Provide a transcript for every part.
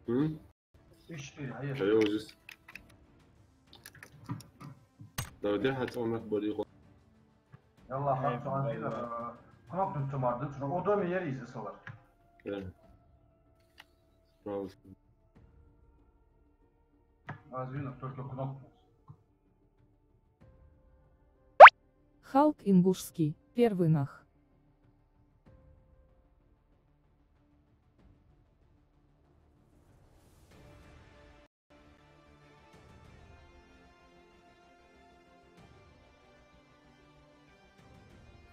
3-4, هي ايوه جست لو دي هتقوم بريقة. يلا خلاص عندي كنت انتم عندكم اوضه ميري زي صور عايزين только кнопку. Халк Ингушский, первый нах.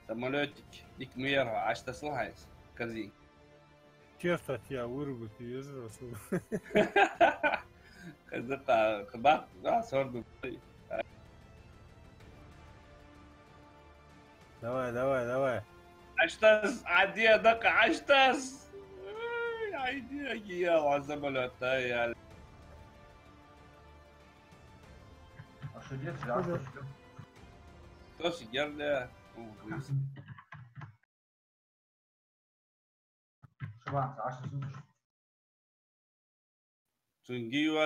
Самолетик, Икмера, а что слухаешь? Кази. Честно тебя вырубит и вижу. Казака, кабак, да, сорду. Давай. Аштас, одедок, аштас. Айди, я самолет, да, я. А что делать? А что? Кто сидел? Шванц, а что слушаешь? Сунгиюа.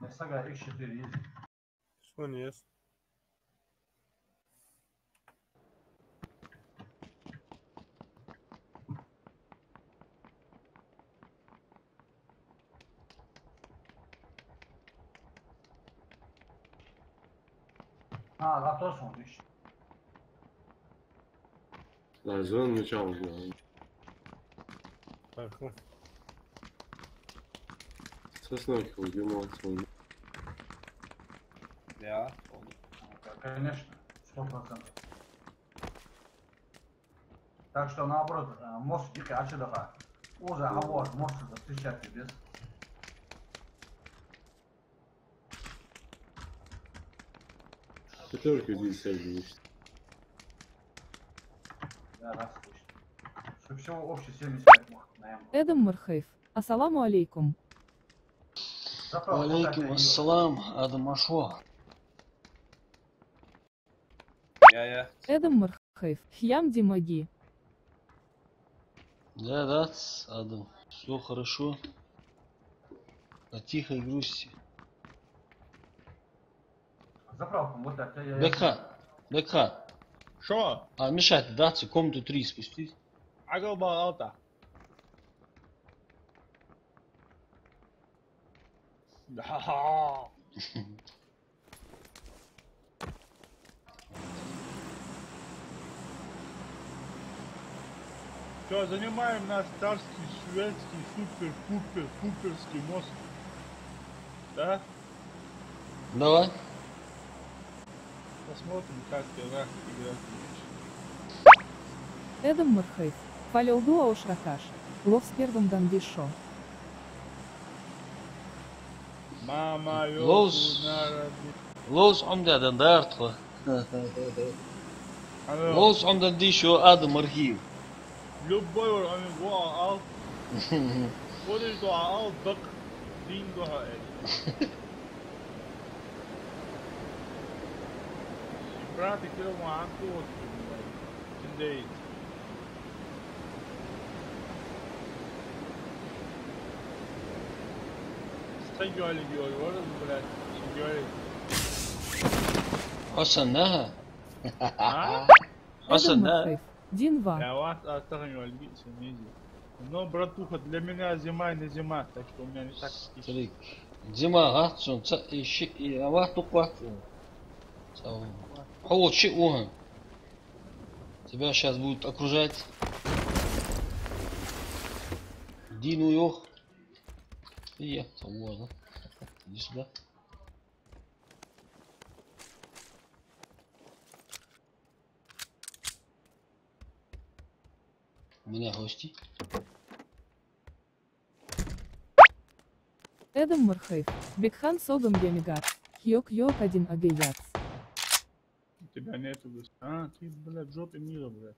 Я сага X4 есть. Что нет? А, готов смотришь. Да, зон начало знаю. Так, Сосновки удимал свой. Да. Конечно, 100%. Так что наоборот, мост дикий отсюда. Уже авось может встречать без. Пятерки здесь есть. Да, раз слышно. Всего общий 75 наверное. Эдем Мархейф, ассаламу алейкум. Алейкум ассалам, Адам Ашо. Я. Эдем Мархейф, Хьям Димаги. Да, Адам, все хорошо. На тихой грусти. Заправку, вот это я... Бекха. Шо? А мешать, даться, комнату 3 спустить. Агалбалта. Да. Все, занимаем наш царский, шведский, супер-пупер-пуперский мост. Да? Давай. Посмотрим, как Ирак играть будешь. Эдем Мархейф, Фалелду Аушракаш, Лов с первым Дандишо. Мама, Лоус. Лоус عمدة دارتخو. Лоус عمدة دي شو Адам архив. Любой уровень гуал. Будешь гуал, бак, дин гуал. Брат, и кило муанку вот. Тиндей. Сtajali diyor, oğlum bırak. Сtajали. حسناها. А? Эдем حسناها. Мархейф, Динва. Я вас оставлю альбицы, не иди. Но, братуха, для меня зима и не зима, так что у меня не так скучно. Смотри. Дима, гатсон, авату квату. Вот шиухан. Тебя сейчас будут окружать. Дину йох. И я, можно. Иди сюда. У меня гости. Эдем Мархейф, Бекхан Согам Ямигат, Хьок один Агаяц. У тебя нету гостей. А, ты, блядь, в жопе мира, блядь.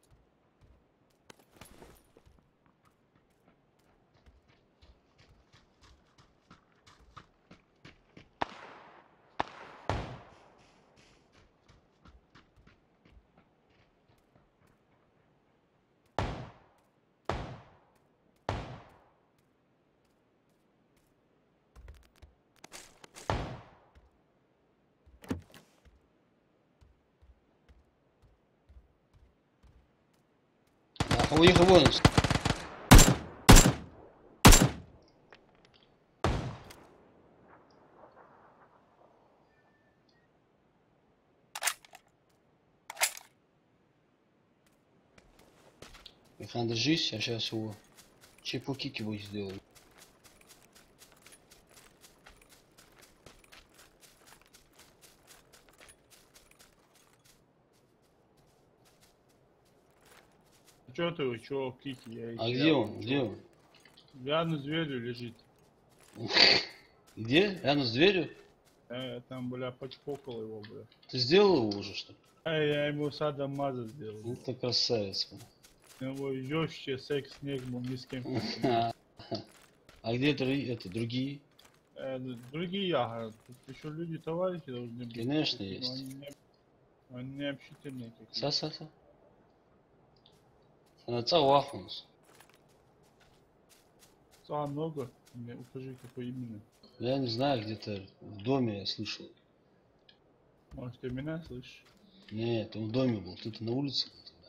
Уехал вон. Михан, держись, я сейчас его чепу-кики будет сделать. Чё ты, чё, Кики? А где он? Где он? Рядом с дверью лежит. Где? Рядом с дверью? Там, бля, почпокал его, бля. Ты сделал его уже, что ли? Я ему садомаза сделал. Ну ты красавец. Его жестче секс не был ни с кем. А где это другие? Другие ага. Тут еще люди, товарищи должны быть. Конечно, Но есть. Они не общительные какие-то. Са-са-са. Она цауахнус. Много. Мне укажи, какой именно. Я не знаю, где-то в доме я слышал. Может, ты меня слышишь? Нет, он в доме был, ты на улице был тогда.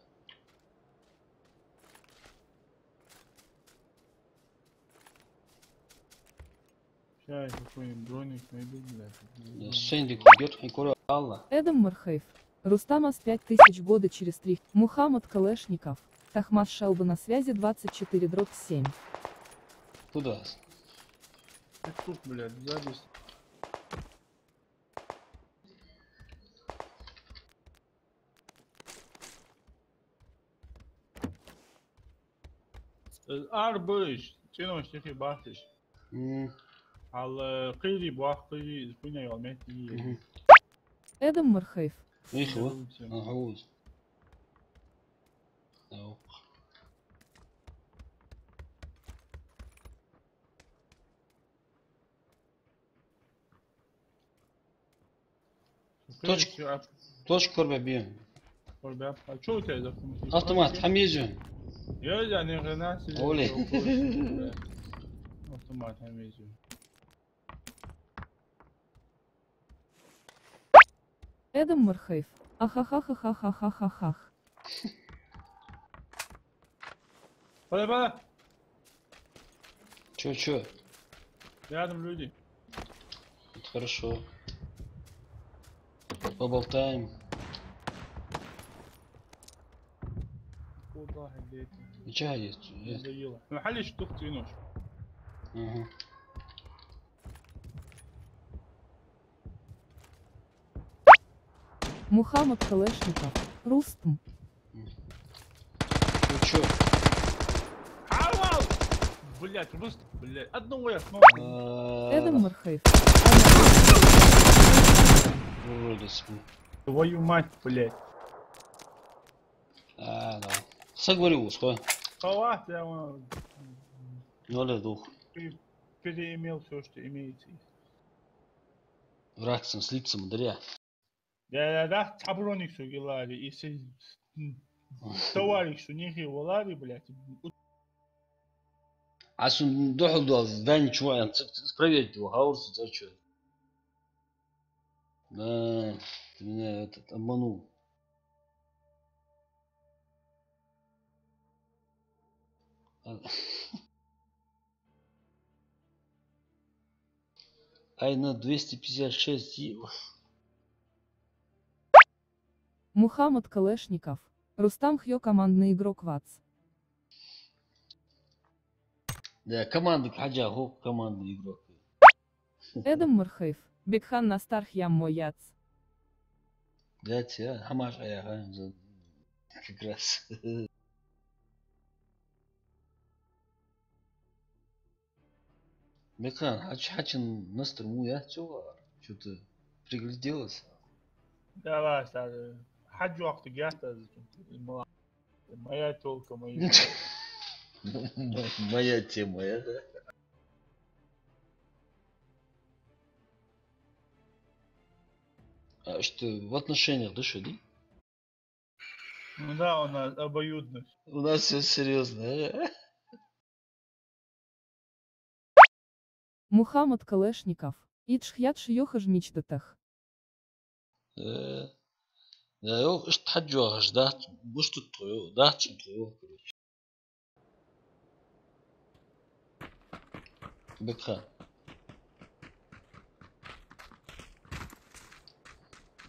Сейчас я какой-нибудь броник найду, блядь. Сенди Герхи Кура Алла. Эдем Мархаев. Рустамас 5000 года через 3. Мухаммад Калашников. Тахмас Шелба на связи 24/7. Куда? Тут, блядь, сзади. Арбыш, чинош тихи бахтиш. Ал қири бах қири хуйня ялмет. Эдем Мархаев. Их вот. Ага, вот. Ау. Точка корба бьем. А что у тебя за функция? Автомат, хамезион. Я не гранат. Оле. Автомат хамезион. Эдем Мархаев. Ахахахахахахахах. Пора. Чё? Рядом люди. Это хорошо. Поболтаем. Куда ходить? Ничего есть. Надоело. Ну, халиш тут чинош. Ага. Мухаммад Калашников. Рустам. Ну чё? Авал! Блять, просто, блять. Одного я снова. Эдем Мархаев. Выродец. Твою мать, блять. Да. Соговорил, что? Хава, я Ноля дух. переимел все, что имеется. Враг с лицом даря. Да, таброник что гелари, если товарищ, что не гелари, блять. А сын дохл до здания чего? Проверить его, гаурс, за что? Да, ты меня обманул. Ай на 256 евро. Мухаммад Калашников. Рустам Хьё, командный игрок ВАЦ. Да, команда Хаджа, командный игрок. Эдем Мархаев. Бекхан Настарх Ям Мояц. Да, тебя, Хамаш, как раз. Бекхан, Хачин настрму, я что-то пригляделась. Давай, старый. Хаджу ахтыгята, моя толка, моя. Моя тема, да? А что, в отношениях, да что, да? Ну да, у нас обоюдность. У нас все серьезно, Мухаммад Калашников. Итшхят Шьёхаж Мичдатах. Да, что хаджу, да, что твое, да, чем твое, короче. БК.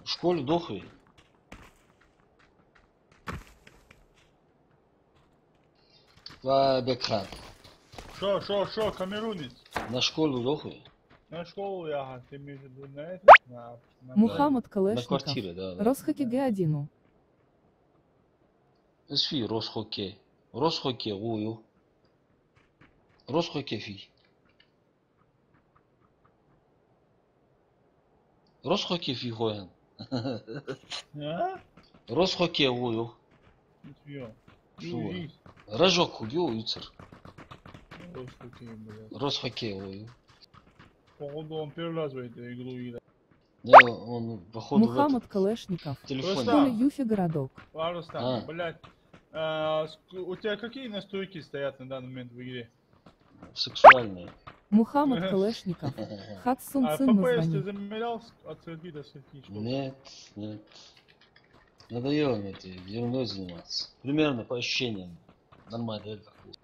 В школе дохуй. Ва БК. Шо, камерунец. На школу дохуй. На школу я, ты имеешь в виду на это? Мухаммад На Калешников. квартире, да. Росхокки Г1. Сфи Росхоккей. Росхоккей ую. Росхоккей фи. Росхоккей фи хоян. А? Росхоккей ую. Ничего. Шо? Рожок ую юцер. Росхоккей, блядь. Росхоккей ую. Походу он первый раз в эту игру играет. Да, он походу в Мухаммад Калешников. этот телефоне. Школа Юфи городок. Рустам, блядь. У тебя какие настройки стоят на данный момент в игре? Сексуальные. Мухаммад Калешников. Хатсун А Цин FPS ты название. замерял от скольки до скольки? Что? Нет, нет. Надоело мне этой ерундой заниматься. Примерно по ощущениям. Нормально, это как будет.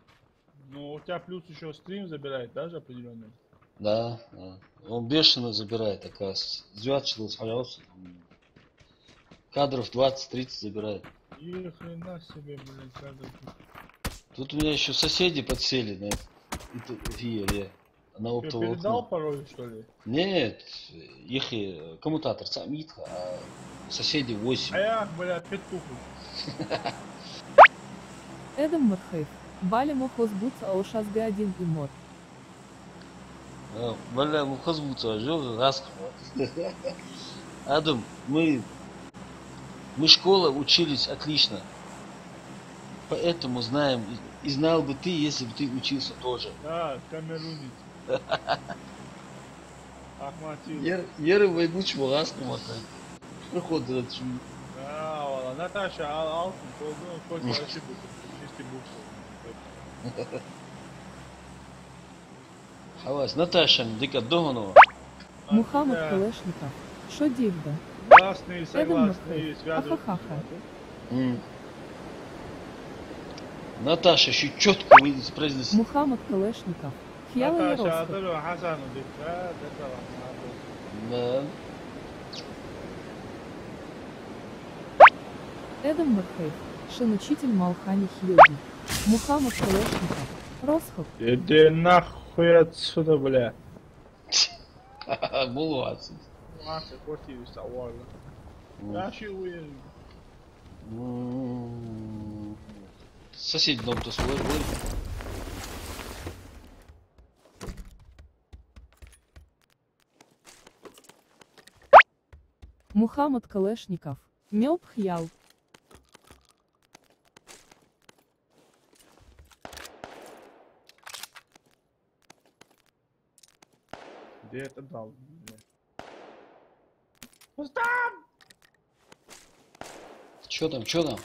Ну, у тебя плюс еще стрим забирает, даже определенный. Да, да. Он бешено забирает, оказывается. Звячил, смотрелся. Кадров 20-30 забирает. И хрена себе, блядь, кадры. Тут у меня еще соседи подсели на эфире. На Ты передал оптоволокно. пароль, что ли? Нет, их коммутатор сам Итха, а соседи 8. А я, блядь, петух. Эдем Мурхейф. Бали Мохозбуц Аушас Г1 и Мор. Бля, ну хазвуца, жёг, раска. Адам, мы школа учились отлично. Поэтому знаем, и знал бы ты, если бы ты учился тоже. Да, камерунец. Ахматил. Яры войгучего раска мотать. Проход дырачу. Да, вала. Наташа, алтын, сколько ошибок. Чистый букв. Хавас, Наташа, дика Доганова. Мухаммад Да. Калешников. Шо Дивда. Гласные, согласные, Мурхейф. связывают. Ахахаха. Наташа, еще четко вы произнесли. Мухаммад Калешников. Хьяла Наташа, Яросхов. Адалю, Хасану, да, Да. Эдем Мурхейф. Шин учитель Малхани Хьюги. Мухаммад Калешников. Росхов. иди нахуй отсюда, бля. Молодцы. Маса, квартиру саварла. Наши уезжали. Соседи дом-то свой. Мухаммад Калешников. Мёб Хьял. Где это дал? Чё там?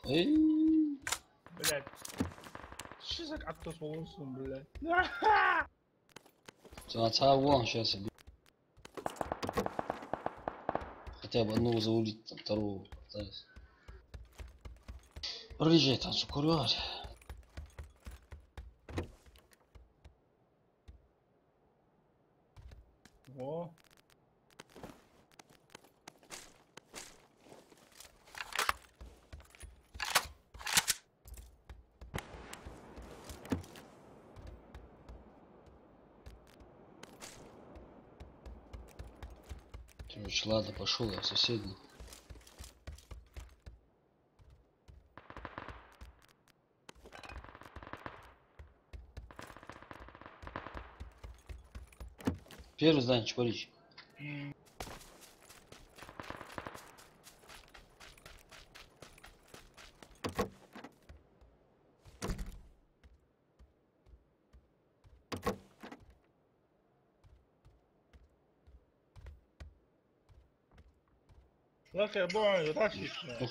Эй. Блять. Что за кактус волосом, блять? Отца вон, сейчас я хотя бы одного заулить, там второго пытаюсь. Приезжай там, сукурёрь. О. Короче, ладно, пошел я в соседний. Первый здание, Чапарич. Лак я бой, рашишь. Ох.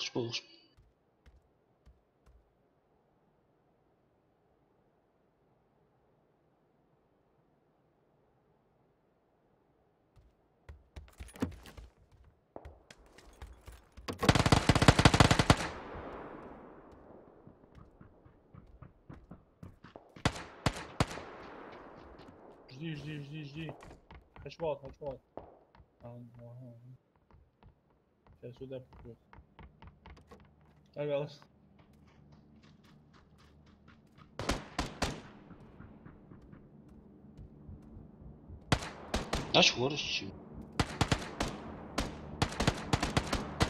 жди. Хачвал. Ага. Сейчас сюда попрет. Ага. Aç uğraş.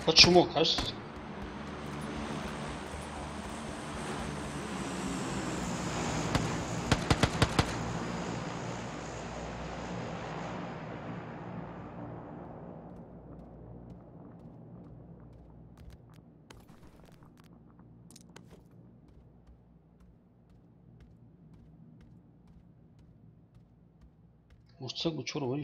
Почему, кажется? Uçsak bu çor var.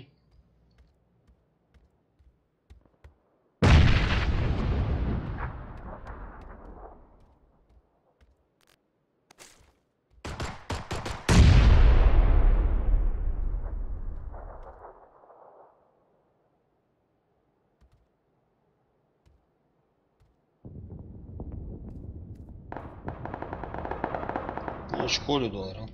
В школе доллара.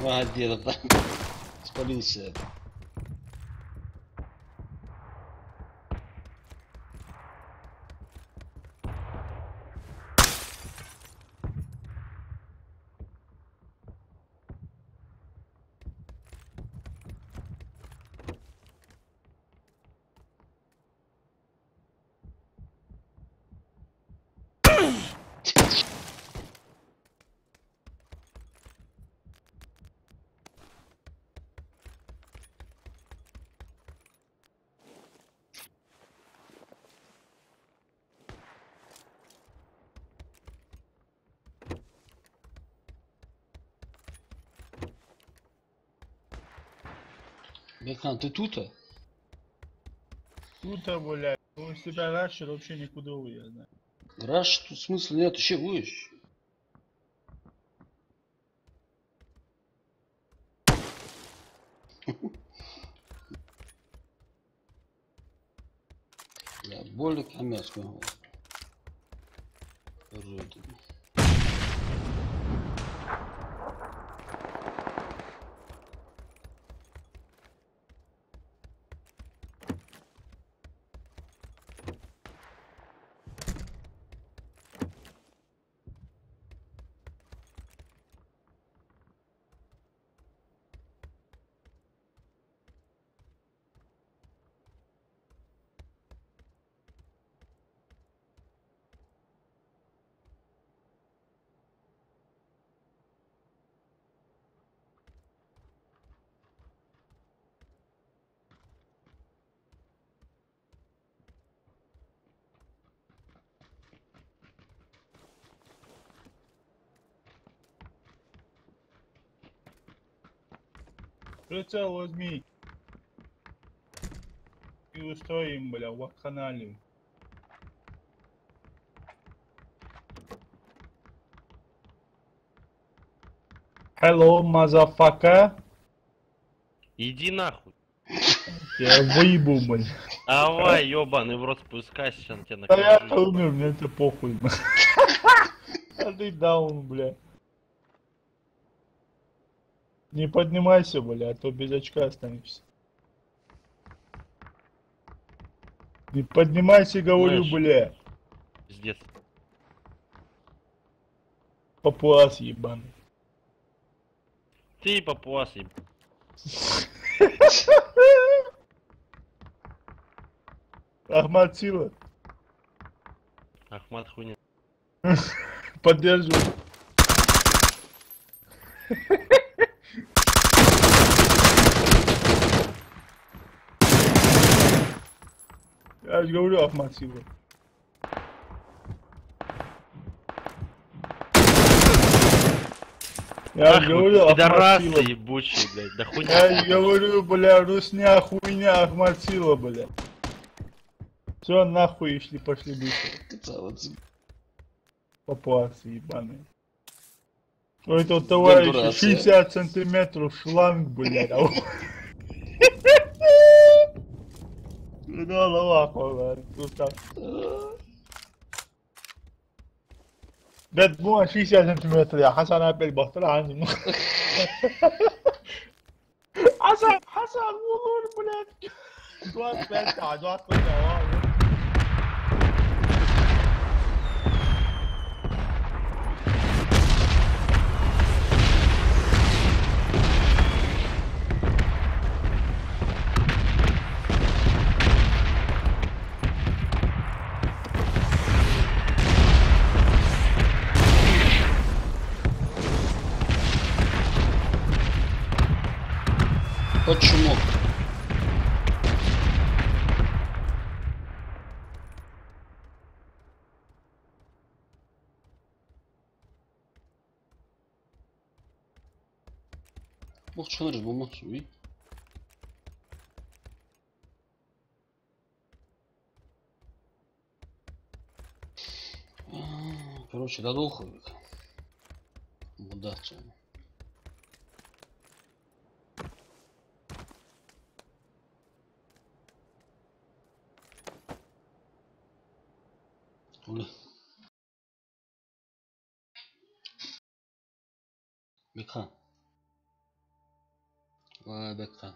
А, деда, спалился. Бехан, ты тут-то? Тут-то, блядь. Он себя раньше вообще никуда уезжает. Раш, тут смысла нет, еще будешь. Я более коммерческого. Прицел возьми. И устроим, бля, вакханалию. Hello, motherfucker. Иди нахуй. Я выебу, блин. Давай, ёбаный в рот спускайся, сейчас на тебя Да я накажу. умер, мне это похуй. А ты даун, бля. Не поднимайся, бля, а то без очка останешься. Не поднимайся, говорю, Знаешь, бля. Пиздец. Папуас ебаный. Ты папуас, еб... Ахмат Сила. Ахмат хуйня. Поддерживаю. Я же говорю, Ахмат Сила. Я говорю, Пидорасы Ахматила. ебучие, блядь, да хуйня. Я говорю, бля, русня, хуйня, Ахматила, бля. Все, нахуй шли, пошли быстро. Папуасы ебаные. У этого товарища Гондурасы. 60 сантиметров шланг, блядь. Да, лаваху, بيت مو شي 6 سنتيمتر يا حسن ابل بطل عني حسن والله البلاد دوات بيت دوات Почему? Молчанır bu maç iyi. Короче, да дохуй. Удачи. Uli. Бекхан. Вай, Бекхан.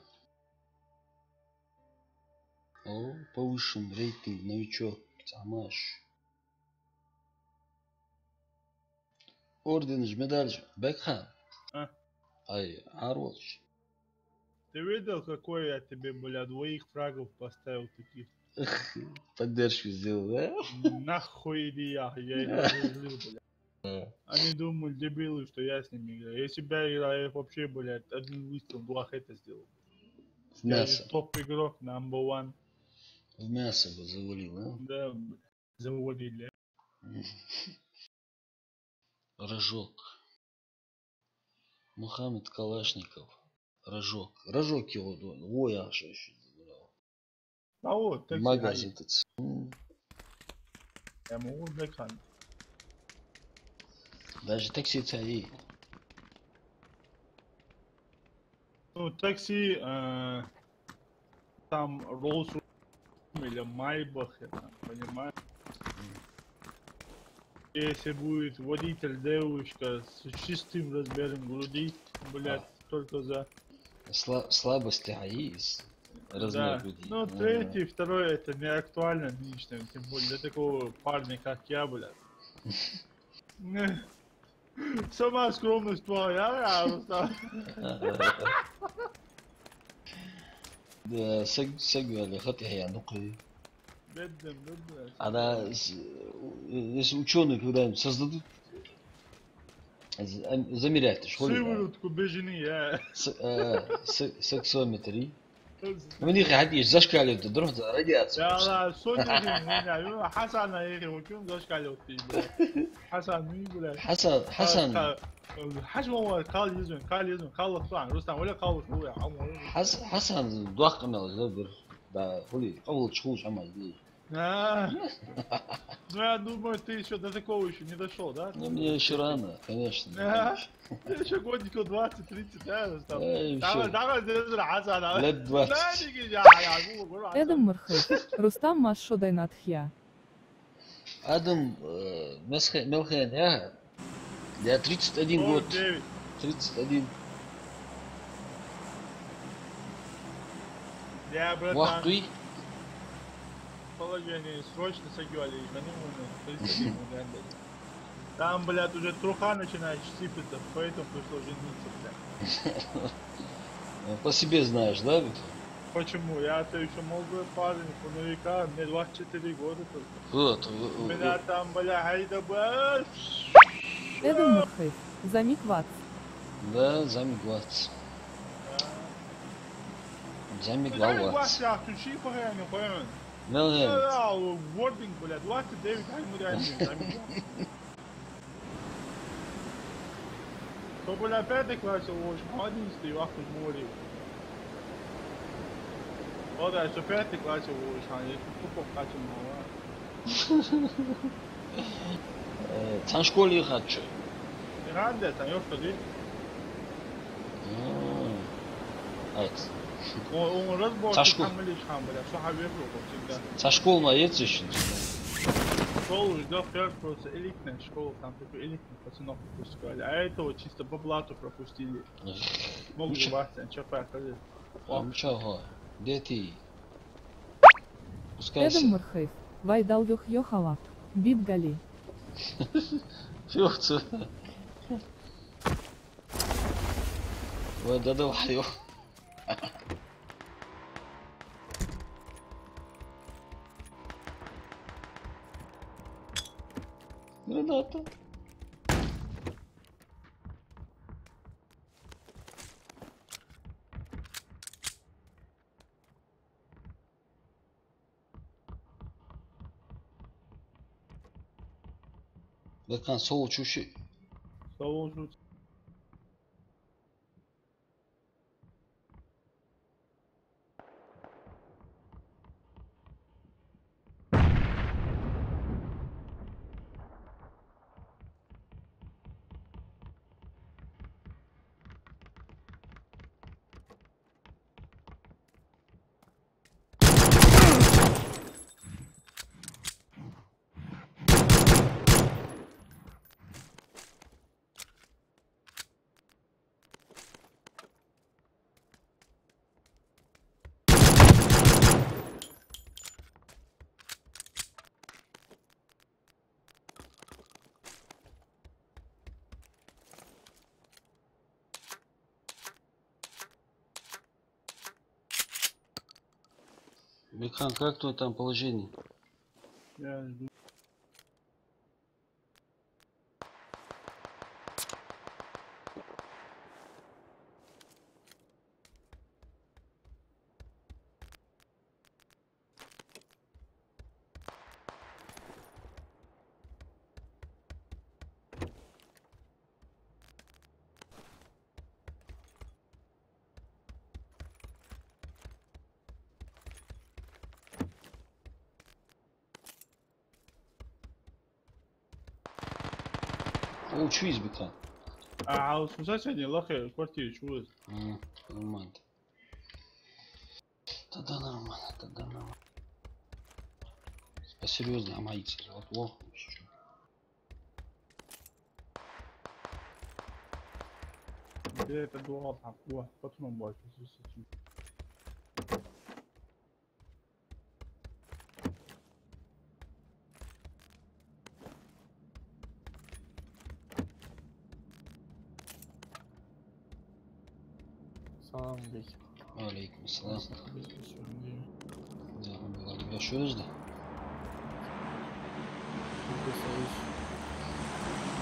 О, повышен рейтинг, новичок. Тамаш. Орден, медаль. Бекхан. А? Ай, Арволч. Ты видел, какой я тебе, бля, двоих фрагов поставил таких? Поддержку сделал, да? Нахуй иди я их разозлил, бля. Они думают, дебилы, что я с ними играю. Если бы я играл, я вообще, блядь, один выстрел, два хэта сделал. В Я мясо. же топ-игрок, number one. В мясо бы завалил, да? Да, бля, заводили. Рожок. Мухаммед Калашников. Рожок. Рожок его. Ой, а что еще? А вот, так Магазин этот. я могу Бекхан. Даже такси царей. Ну, такси, там Rolls или Майбах, понимаешь? Если будет водитель девушка с чистым размером груди, блядь, только за... Слабости АИС. Размер Да. груди. Ну, третий, второй, это не актуально нынешним, тем более для такого парня, как я, блядь. Сама скромность твоя, Рустам. Да, سجل خطي هي نقي. Бедным. Она, если ученые когда-нибудь создадут, замерять школе, Сыворотку бежини, я. сексометрии. У них حد зашкаливает, труд радиация. يا الله سوني حسن يا اخي وكم زوج قالوا حسن مين يقول حسن حشمه قال يزن خلص طبعا رستم ولا خلص هو يا عمو حسن ضخم زبر да хули قول شخوش عمل دي. Ну я думаю, ты еще до такого еще не дошел, да? Ну мне еще рано, конечно. Еще годиков 20-30, да, Рустам? Давай, давай, Хасан. Лет 20. Эдем Мырхыз, Рустам Машо Дайнатхья. Адам Мелхен, я 31 год. 31. Я, братан, Вахтуй. положение срочно согивали, там, блядь, уже труха начинает сыпаться, поэтому пришлось жениться, блядь. По себе знаешь, да? Почему? Я-то еще молодой парень, полновика, мне 24 года только. Вот. Меня там, бля, хайда, бля. Эдем Мырхыз, Замик Вац. Да, замигваться. Замигваться. Я ключи погонял, понял? Мелхен. Вординг, бля, 29, ай, мы реально замигваться. То, бля, 5 классе учишь, 11 вахту море. Вот, да, что 5 классе учишь, а не тупо качем мало. Sen школе хочу. Рада, там ёшка здесь. Evet. Он разбор, Сашку. там лишь там, бля, что хабер всегда. Sen школuna yetişin. Школу ждал просто элитная школа, там только элитных пацанов пропускали. А этого чисто по блату пропустили. Могут Себастьян, что поехали. Amca Deti. Эдем Пускайся. Мархейв, Вайдал Юх Йохалак, Бит Гали. Yoksa. Ve dede var yok. Ne data? Bakın soğuk uçuşu. Соложу. Бехан, как твое там положение? Я жду. Учись, Бехан. А у соседей лохи в квартире чулось. Нормально. Тогда нормально, тогда нормально. Посерьезнее, амаите. Вот лох. Где это дуал там? О, потом больше. Salam aleykum. Aleykümselam. Görüşürüz de.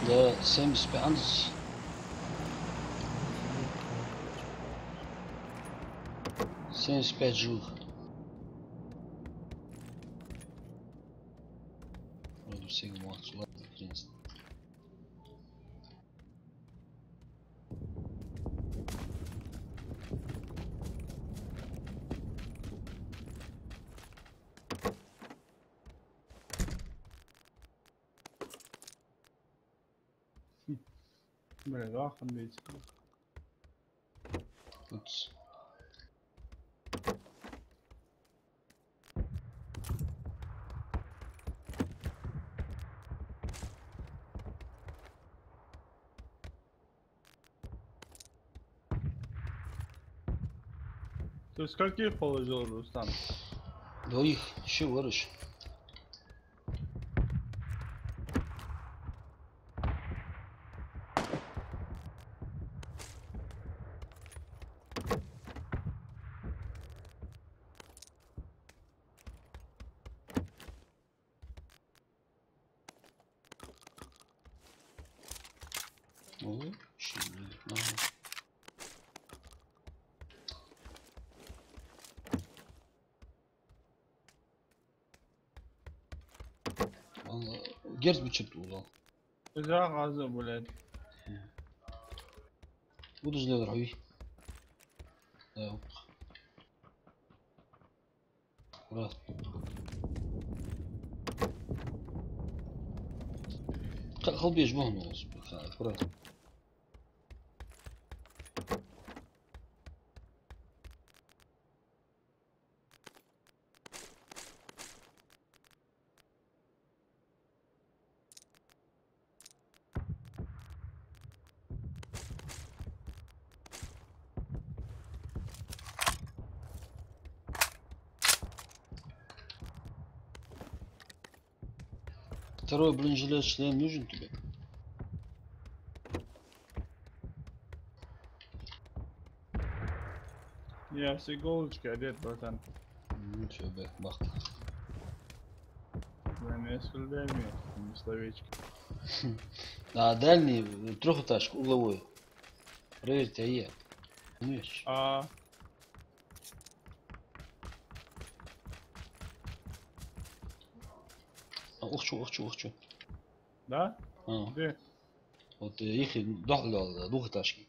Да, 75. 75 живых. Вроде всех молодцев, ладно, принесли. Бля, лахом бейте. Тут. Ты скольких положил, Рустам? Двоих, еще выручь. Ой, еще не знаю. Герц бы что-то удал. За газы, блядь. Удождал рви. Да. Аккуратно. Как холбишь богнулся? Аккуратно. Второй бронежилет шлем нужен тебе? Я с иголочкой одет, братан. Ну все, бах. Я не оскорбляю меня, не словечко. А дальний трехэтажка, угловой. Проверьте, АЕ. Понимаешь? А, Охчу. да? А, Где? вот их двухэтажки.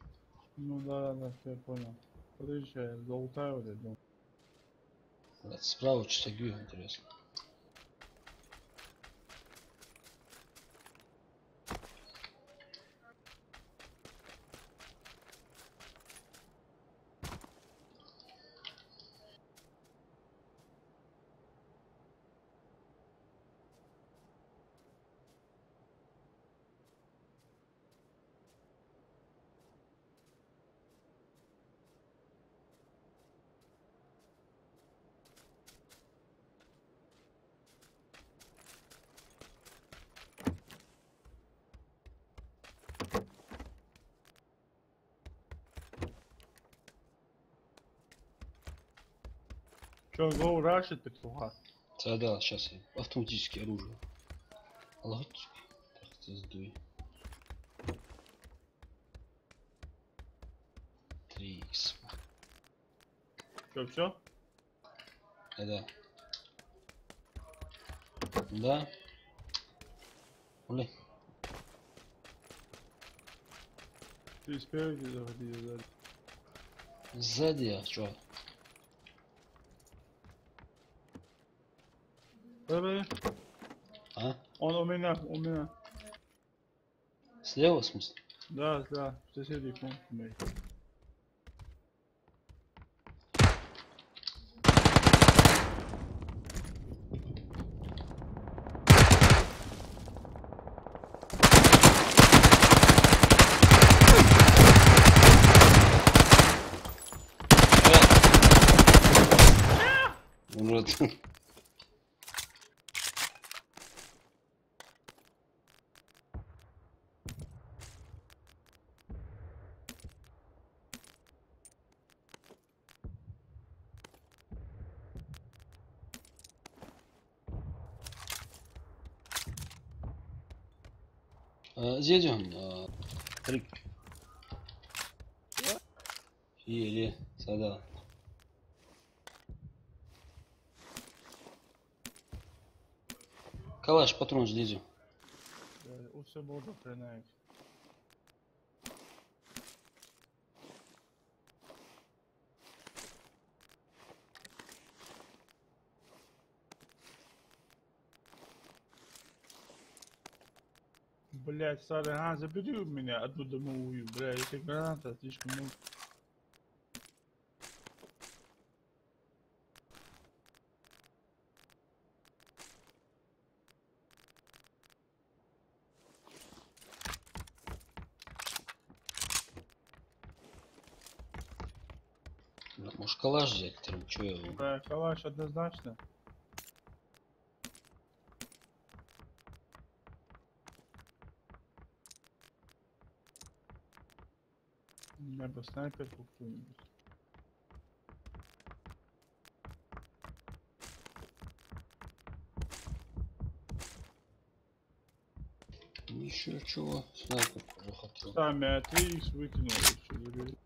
Ну да, все понял. Подожди, я золотая вот это. Блядь, справа часоги, интересно. Че, go рашит петуха? Да, сейчас автоматические оружие. Логотип. Так, это сдуй. 3х. Че, все? Да. Да. Блин. Ты спереди заходи, сзади. Сзади, а чё? Давай. А? Он у меня. Слева, в смысле? Да, в соседней комнате моей. Вот. Зедем. Трик. Или сада. Калаш, патрон ждите. Усе буду принаймні. Блять, старый, забери у меня одну домовую, бля, эти граната слишком много. Может калаш взять, там, чё я... Бля, калаш однозначно. У меня бы снайперку кто-нибудь. Еще чего? Снайпер уже хотел. Там я 3х выкинул, еще забери.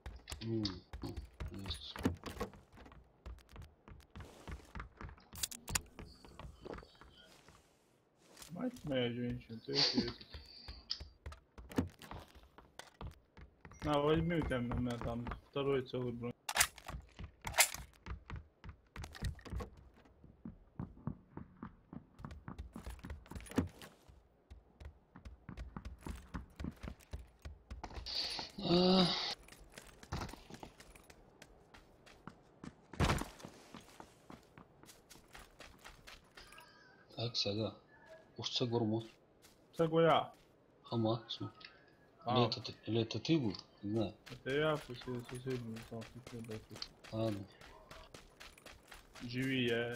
Есть. Мать моя женщина, ты этот. На, возьми там, у меня там второй целый бронь. Так, сага. Ушца гормон. Сагуя. Хама. А, Или это ты был? Не знаю. это я соседний там. Ладно. Живи, я.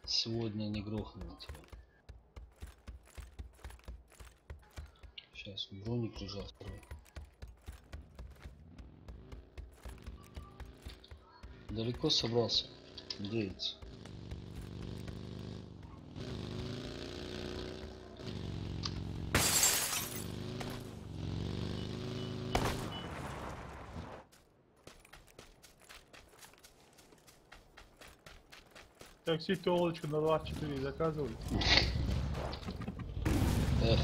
Сегодня не грохнул тебя. Сейчас броник лежал второй. Далеко собрался? Надеется. Такси телочку на 24 заказывали. Эх.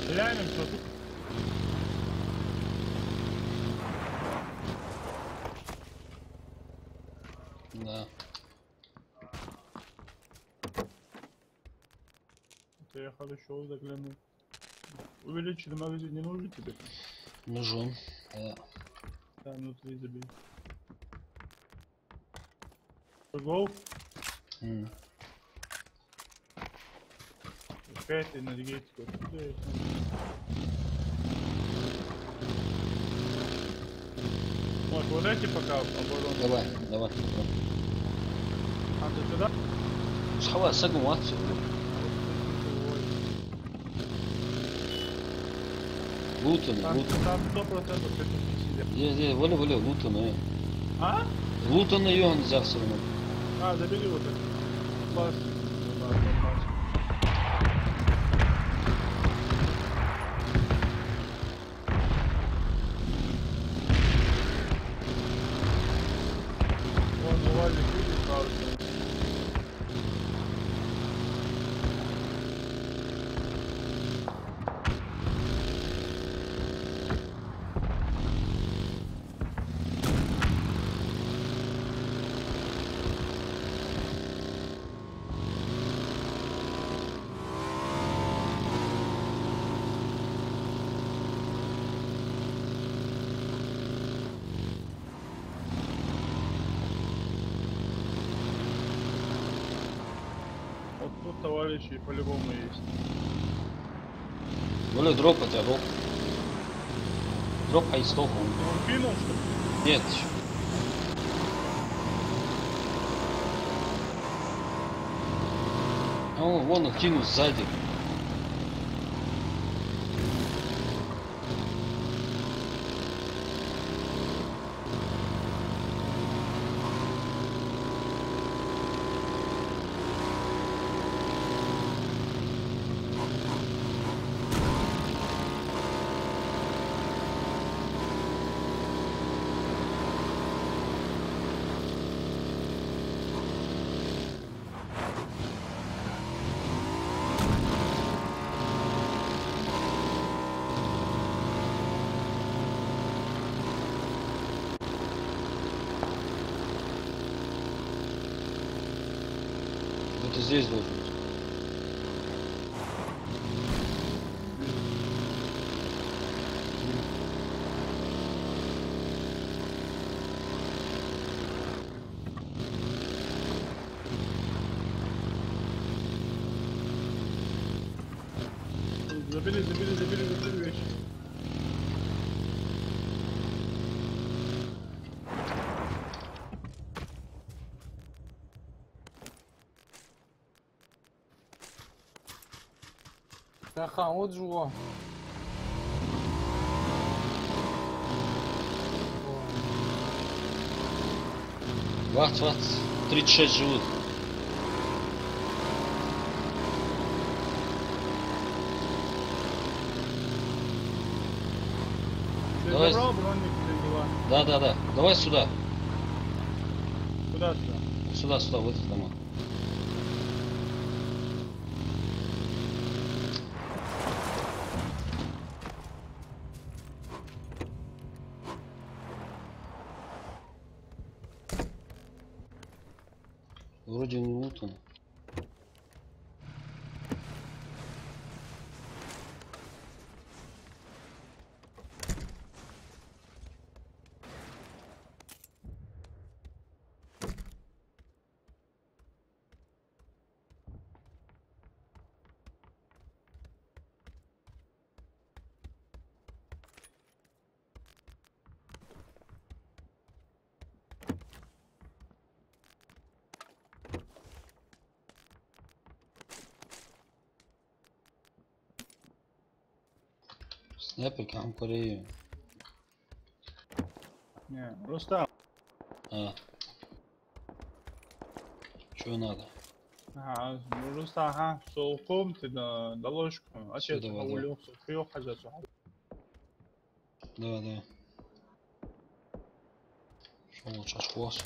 Глянем, что тут. Да. Это я хорошо заглянул. Увеличенный магазин не нужен тебе? Нужен. Да. Да, внутри забей. Гол. Опять энергетика. Вот эти пока обороны. Давай, давай. А ты сюда? Схавай, сагу отсюда. Лутаны, Там лутаны. 100% сидят. Где, воля, лутаны. А? Лутаны ее нельзя все равно. А, забери вот это. Класс. Вон, Валик, видишь, правда. Вот тут товарищи по-любому есть. Воля, дроп у тебя, дроп. Дроп хайстов. Он кинул, что ли? Нет. еще. О, вон он кинул сзади. Это здесь должен быть. Забери вещи. Ага, вот жуа. Вахт, 36 живут. Ты Давай. забрал броник или дела? Да. Давай сюда. Куда сюда? Сюда, в этот дома. Вроде не вот он. Снайпер, кам Корею. Не, Рустам. А. Чего надо? Ага, Рустам, ага, сол комнаты на ложку. Отец давай, давай. улегся, приехал, хозяйство. Давай, давай. Что лучше, хвост.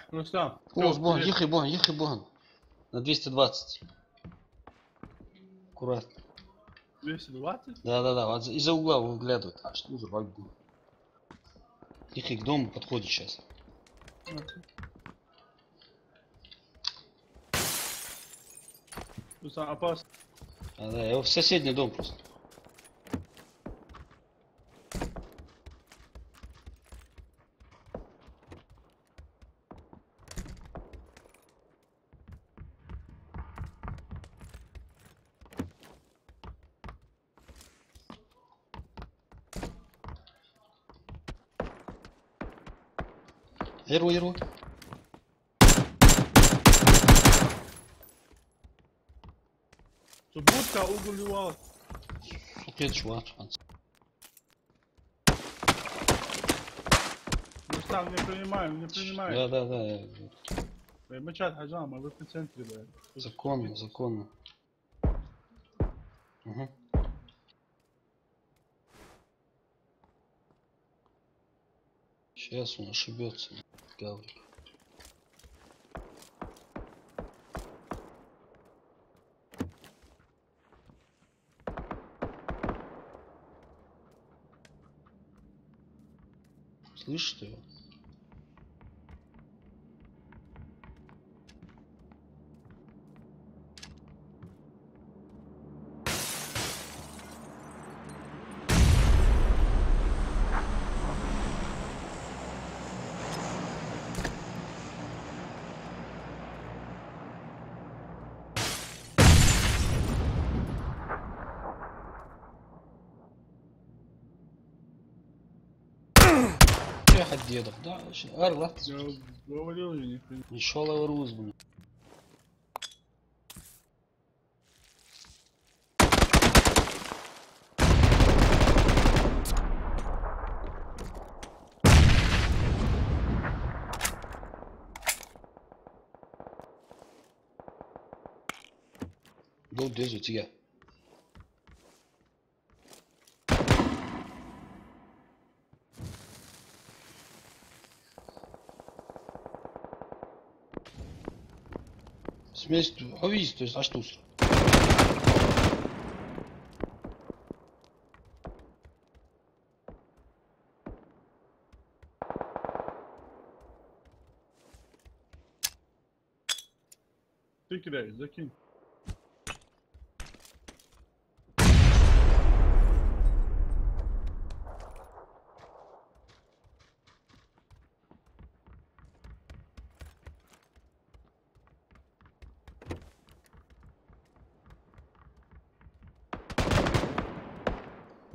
Рустам. О, Бон, ехай, Бон. На 220. Аккуратно. 220? Да, вот из-за угла выглядывает. А что за баг был? Ехай к дому, подходит сейчас. Рустам, опасно. А, да, я в соседний дом просто. Яру. Будка угулевал. Сукет, чувак. Рустам, не принимаем. Да. Мачат Хаджама, вы в центре, блядь. Законно. Угу. Сейчас он ошибется, Гаврик. Слышишь ты его? Ехать дедов, да? Арла. Я говорил, я не принимаю. Еще лаврус, блин. Dur düz ötüge. Смесь, авиз, то есть, а что? Ты кидай, закинь.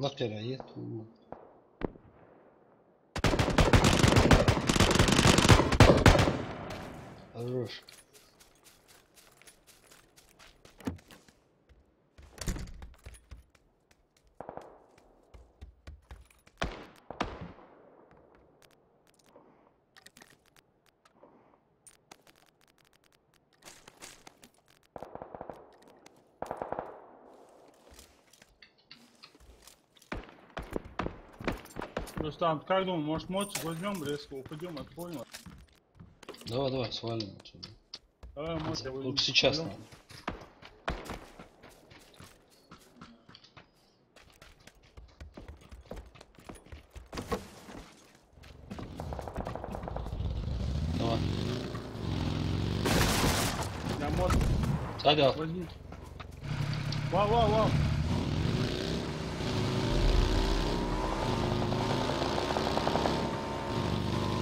Латерает. Хорош. Рустам, как думаешь, может мотик возьмем, резко упадем, от понял? Давай, свалим отсюда. Давай мотик возьмем. Только сейчас Пойдем. надо. Давай. Я мотик Садя. возьми. Вау.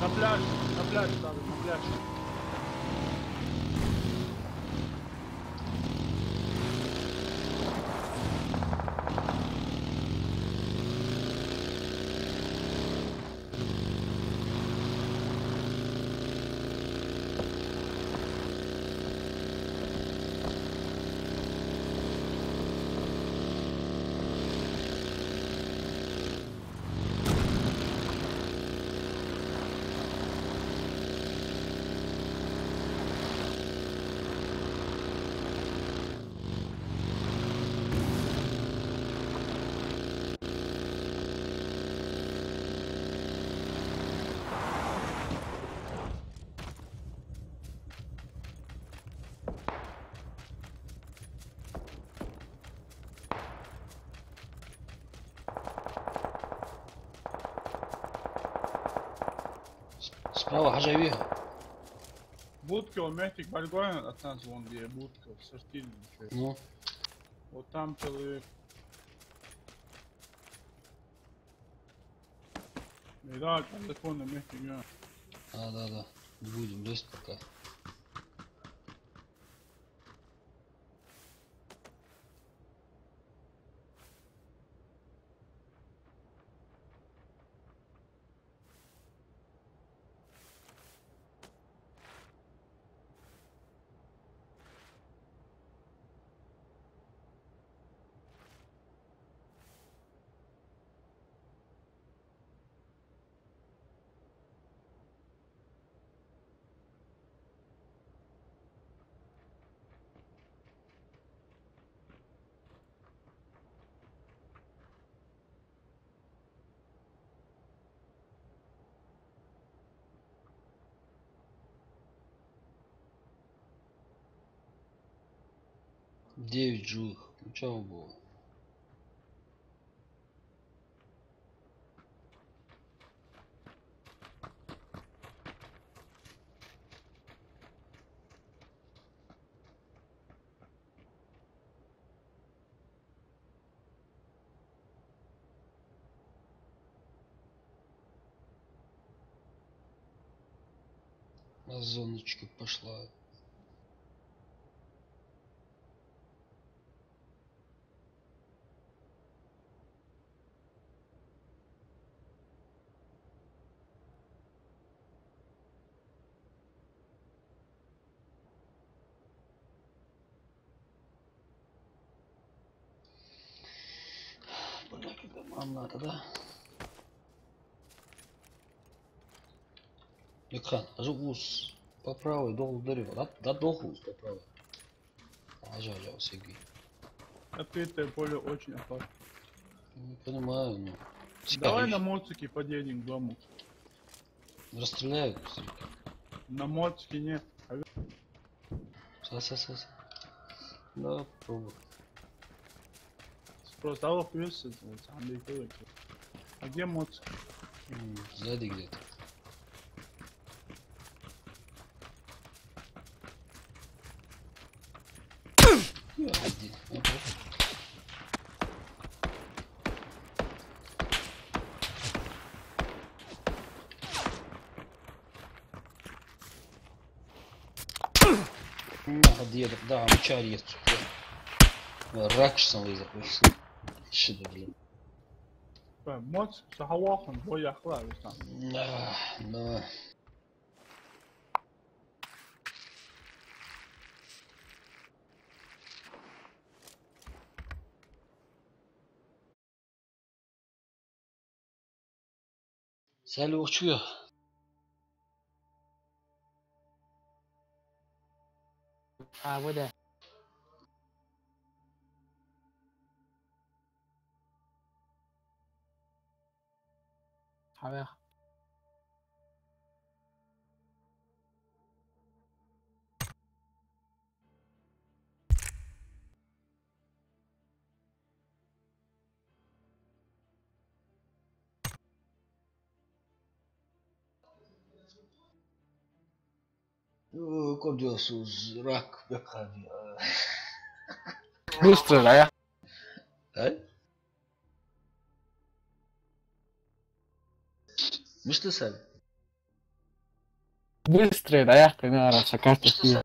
На пляж, надо, на пляж. Справа Хажави. Будка, он мягкий Баргоин от нас, вон где будка, в сортире. Ну, Вот там человек. Да, телефон на мягкий мягкий. да. Не будем лезть пока. 9 живых. Ну чего было? А зоночка пошла. Поляки домам надо, да? Экран, уз по правой, долго ударил. Да долго уз по правой. Ажал, Сергей. Открытое поле очень опасно. Не понимаю, ну. Давай на моцике подъедем к дому. Расстреляют, Сергей. На моцике нет. Сас. Да, пробуй. Просто аллах весит. А где моцик? Сзади где-то. Один. Деда, да, мчар есть. Ракшсан запустил. Что блин. Моцик с хавахом, боя хлавишь там. Да. Salut, tu es. Ah, what the? Javier. Кордиос, рак, бекави. Быстро, да? Мишь ты сам? Быстро, да? Когда раз окажется.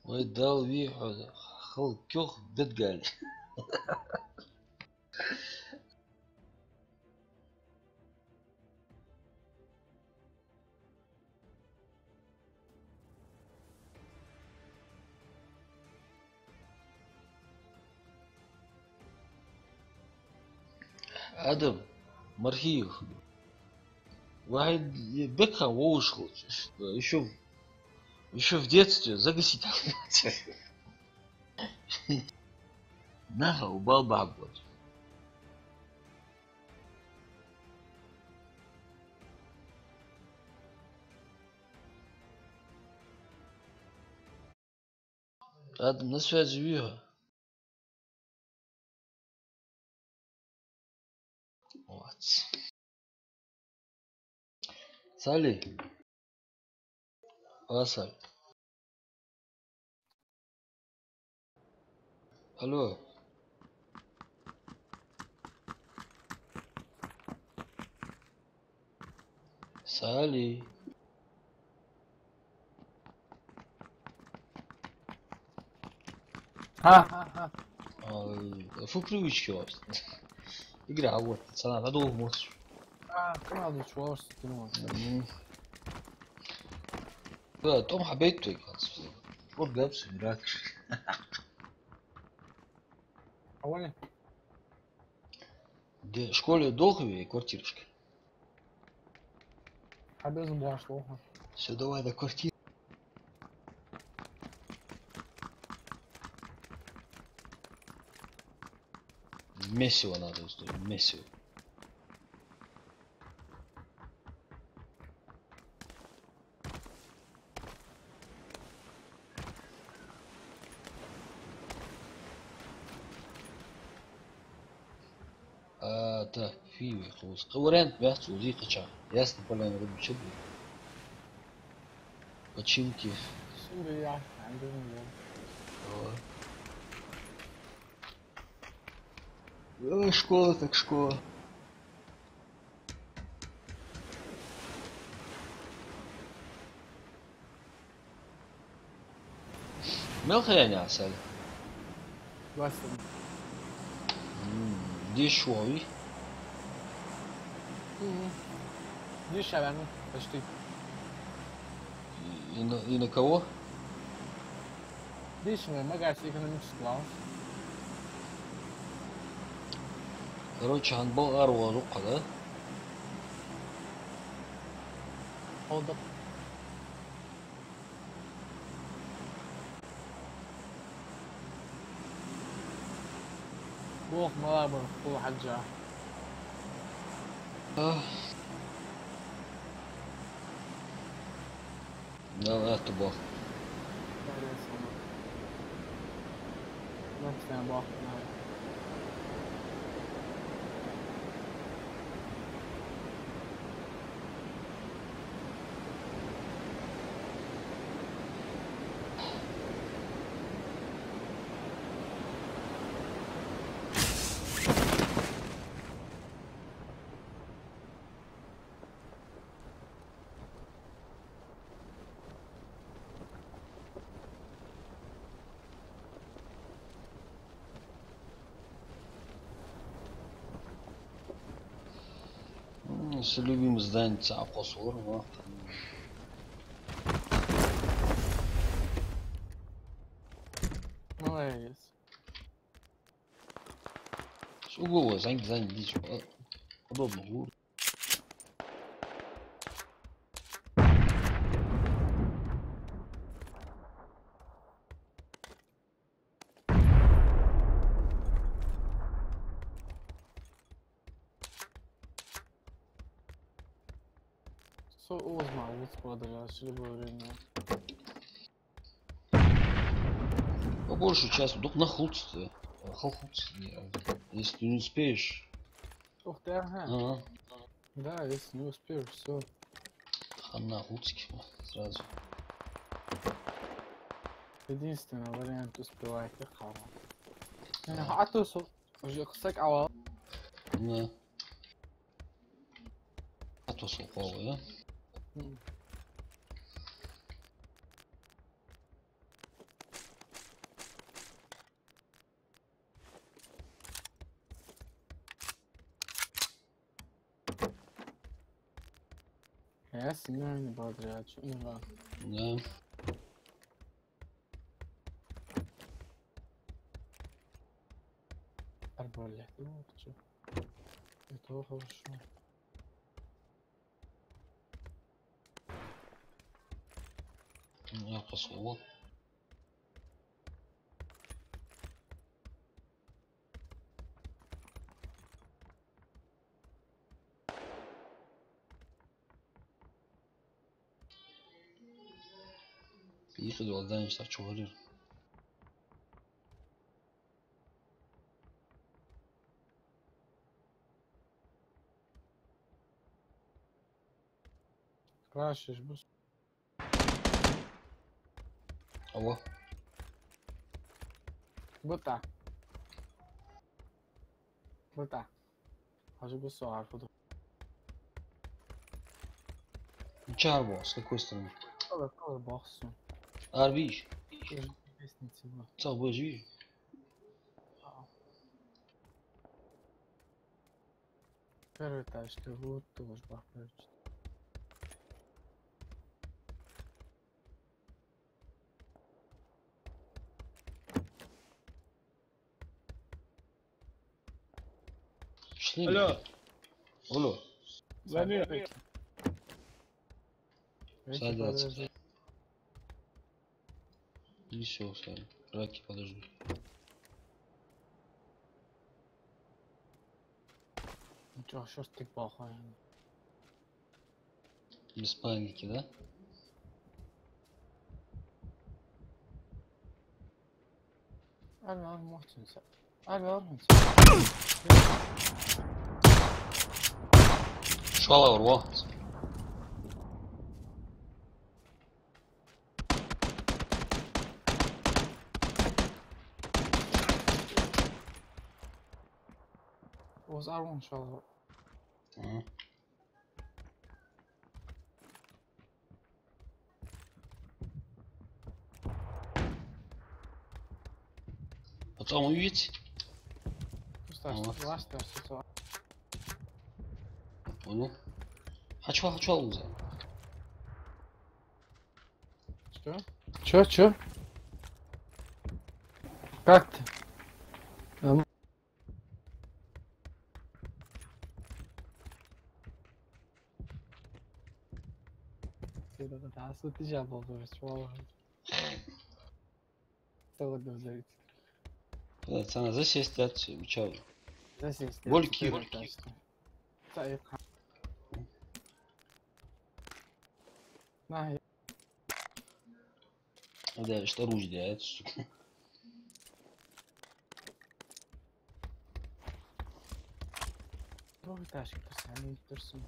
Ой, дал вихо, халкёх бедгаль. Адам Мархиев. Вахид Бекхам ушел. Еще в детстве загасить. Наха убал бабу. Адам, на связи Вига. Вот. Сали. Асаль. Алло. Сали. Фу привычки у вас. Игра, вот, пацана, надолго можешь. Правда, чего ж ты можешь? Да, Том حبيته خلاص. فور جابس مراكش. А вон Где школе долговые квартирушки. а без баш плохо. Все, давай до квартиры. Месиво надо устроить. Месиво. Так, фиви, хлост. Вариант мясо, узи кача. Ясно, поляна, рыбича. Починки. Şimdi ya. Ben bilmiyorum. Школа так школа. Мелкая не асали. Basın. Дешевый. Diş ya benim. Почти. И на кого? Diş mi? Магазин экономический класс. Короче, handball арва рука, да? Oldu. Bok malabur. Bu hacca. Да, это бог. Nasıl yani bok? Если любим здание, а посор, Молодец. Уголовый, занять, здесь подобно гур. Узма, господа, в любое время. По большую часть, только на худстве. Если ты не успеешь. Ух ты, ага. Да, если не успеешь, все. Хана худский сразу. Единственный вариант успевает как хава. А то уже кстати авал. Да. А то солковый, да? Я сильно не бодря, что не va. Да. Арбалет, ну что? Это хорошо. Я посол. Приехали в здание, так что говорил. Крашишь, бус. Алло. Бута. Бута. Хожу бусу, арфуду. Чарбо, с какой стороны? Колор боксу. Арбиш. Лестница была. Цел будешь видишь? Первый этаж, ты вот тоже бахнешь. Шли. Алло. Алло. Звони. Садятся. И все, сами. Раки подожду. Ничего, шерстик плохой. Без паники, да? Ага, можете. Ага, Шкала урва. was Arwan шкала. Потом увидеть. Просто ласта ситуация. Понял. Хочу луза. Что? Чё? Как ты? Да, ты жабл тоже, чувак. Что вы говорите? Sana засесть отсюда, чау. Засесть. Вольки. На, Да, что ружье, это сука. другой тачки поставили, турсим.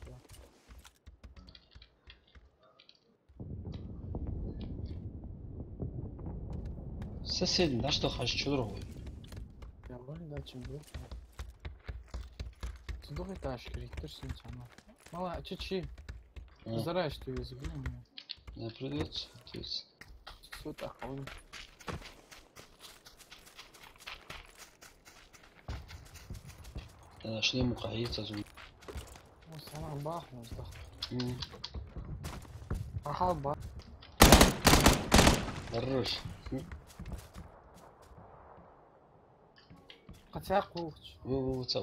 Соседи, на что хочешь, что другой? Я говорю, да, чем был. С другой тачки, турсим сама. Мала, чичи. Зарай, что я забыл. Да, придется. Все так, а он... Да, шлему каится зуб. Ну, сама бахнул, сдох. Ага, бах. Хорош. Хотя кулч. Вот. С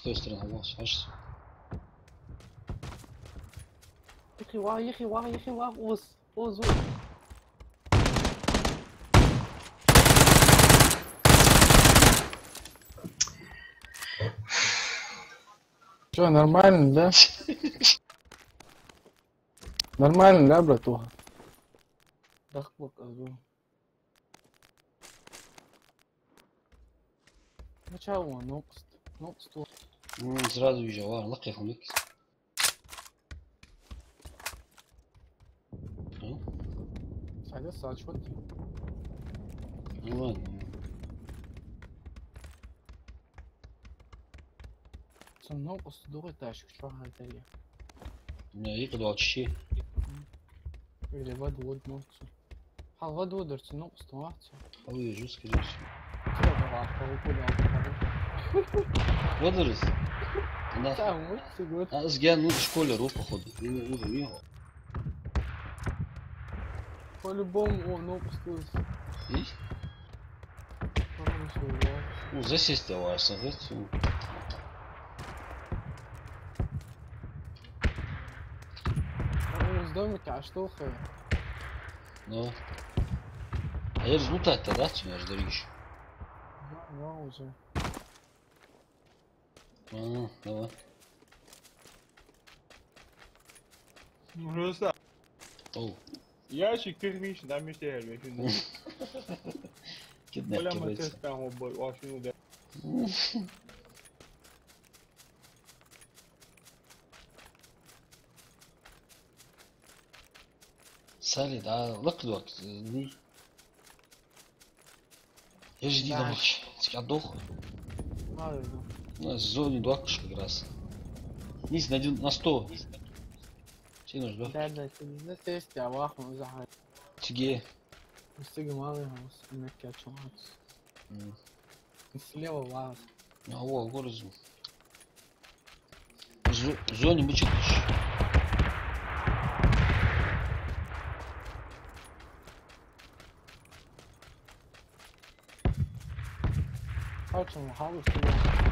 той стороны, вот, слышишь? Ехи-ва, оз. Чё, нормально, да? Нормально, да, братуха? Да, покажу. Ну чего, ну, стой. Сразу уезжал, лаки хумик. Садится, а чё ты? Ну ладно. Ну, другой тачку, чё это я? У меня есть два чищи. Или воду ногти. А воду дырцы, ну, оставаться. А вы жесткий речь. Что давай, куда? Водорос? Да. Там, вот, сигут. А сгян, ну, в школе ру, походу. Не. По-любому, ну, пустусь. Видишь? Ну, засесть давай, соответственно. Из домика, а что хэ? Ну. А я результат-то, да, тебя жду еще? Да, уже. Давай. Ну, просто. Оу. Ящик первичный, там месте я вижу. Киднепки Прямо бойцы. тест там очень да. Сали, да, лак. Я же не Да. домой. Я дох. Правильно. У нас в зоне дуакуш как раз. Низ на 100. Тебе нужно, да? Да, ты не тесте, а вахну захай. Тебе. Стига малый хаус, не качался. Слева вас. А во, горзу. В зоне мы читаешь. Хочем хаус туда.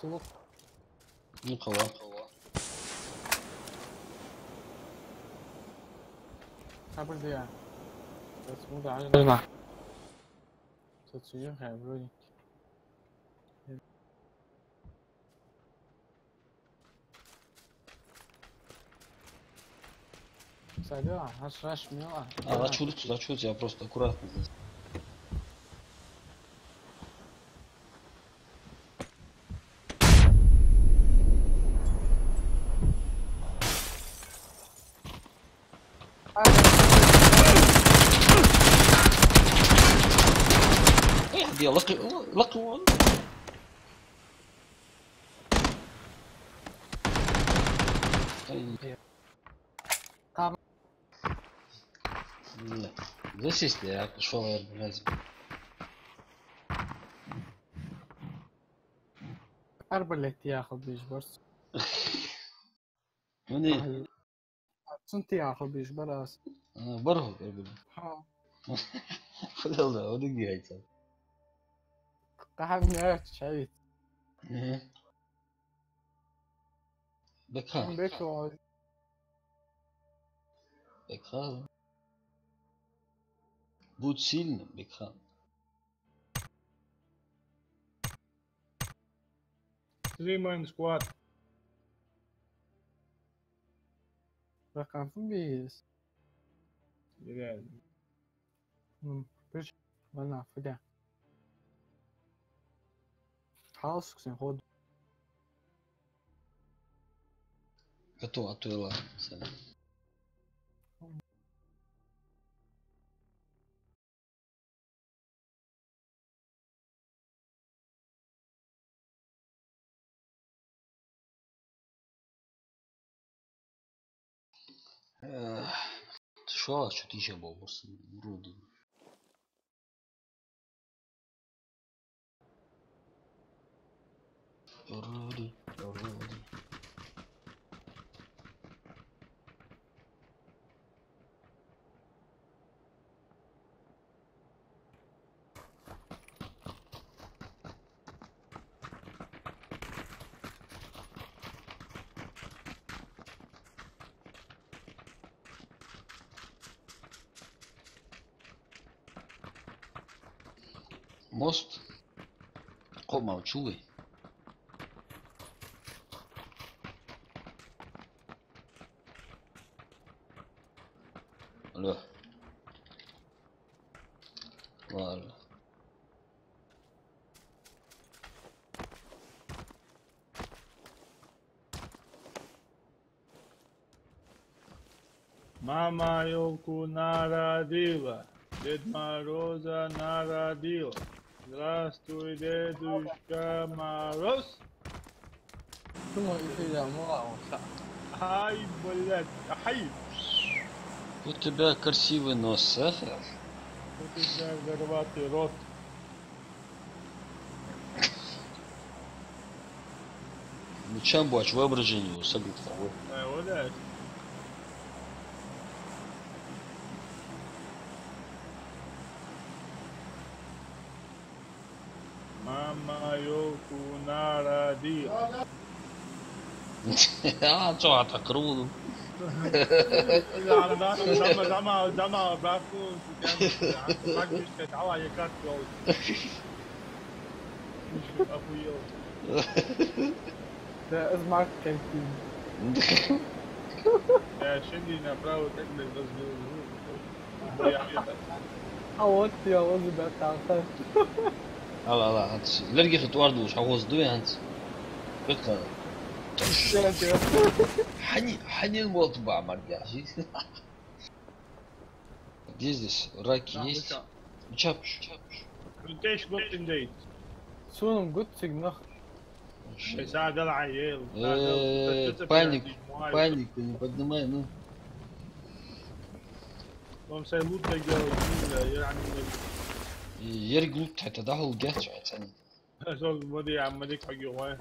السلوك نقوى قبل دي يعني بس مو ده عجلنا تتصير خيبروني سادة هاش мила. Зачуть, я просто аккуратно. يا لقي لا засесть я пошел лазим أربلت ياخذ بيش برس مني سنتي ياخذ بيش براس برهو أربلت ها خلاص ودقي هاي قاعد نعرف شعيت بكها بيكو بكها будет сильным Бекхан. 3-man squad. رقم بيس Реально. بيش ولا فدا خلاص سنخد Готов, а то и ладно. Шо, что-то еще был вроде. Вроде. Мост. Кома чуй. Алло. Ладно. Мама елку народила, Дед Мороза народила. Здравствуй, Дедушка Мороз. думаю я мало Ай, блядь, ай. У тебя красивый нос, а? Вот у тебя горбатый рот. Ну чем бач воображение собит того. Вот это. Мама елку народила. А, что так круто. Дама, братку, практически дала я как охуел. ده اسمعك كالتين Я шенди направо как бы عوضت يا وزي بتاعتك لا لرقي خطوار دوش عوض دوي انت بكا حني المطبع مرجعشي где здесь раки есть чапш انتش قلت نديت شو قلت سجنخ ساعد العيال паник не поднимай ну هم سيلوت يعني يرجلوت حتى ده هو الجهش عشان أسوق مودي عمليك حق يومين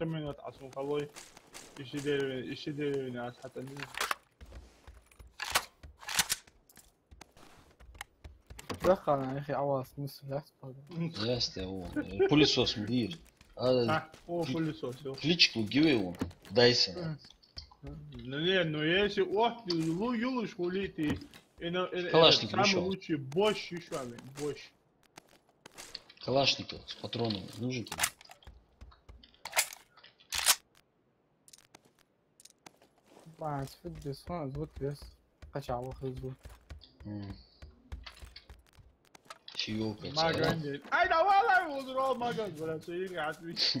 كم من تعصم قوي إيش يدير ناس حتى دخل يا اخي عواص نص الاسبوع يا استوى بوليسوس مدير О, пылесосил. Кличку Гивею Дайсон. Ну не, ну если юлыш хулит и Калашник самый пришел. лучший борщ еще, борщ. Калашников с патронами. Нужен тебе? Бать, фиддис, звук вес. Качал хызу. Чаёка. Маган нет. Ай, давай, узрол маган, блядь, все игры отвечу.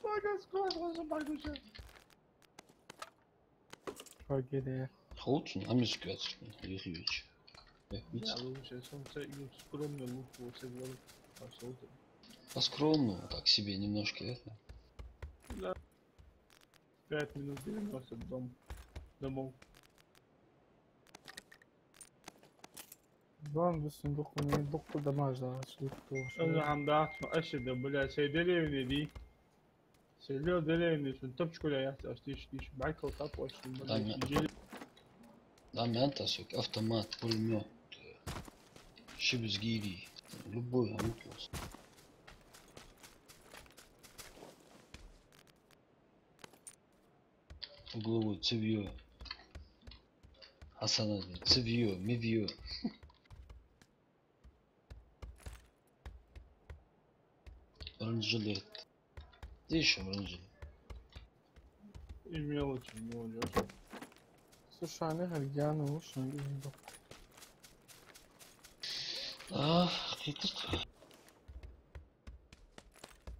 Маган скоро, маган. Погире. Холодно, а мне скажешь, Юрьевич. Я лучше солнце и скромно лук все говорю. Пошел ты. Поскромно, так себе немножко это. Да. 5 минут 90 домов. Дом сундук у меня доктор дамажда, что انا عم بعرف اشد بلا سيدلي دي سيدلي دلي شو تبشكو لا يحتاج تيش بعك وطاب وش Там антасок, автомат, пулемет, шибсгири, любой вопрос. Угловой цевьё. Асана, цевьё, мивьё. Ранжилет. Где еще ранжилет? и мелочи молодежь. Слушай, они гальяны уши не видно. Какие-то...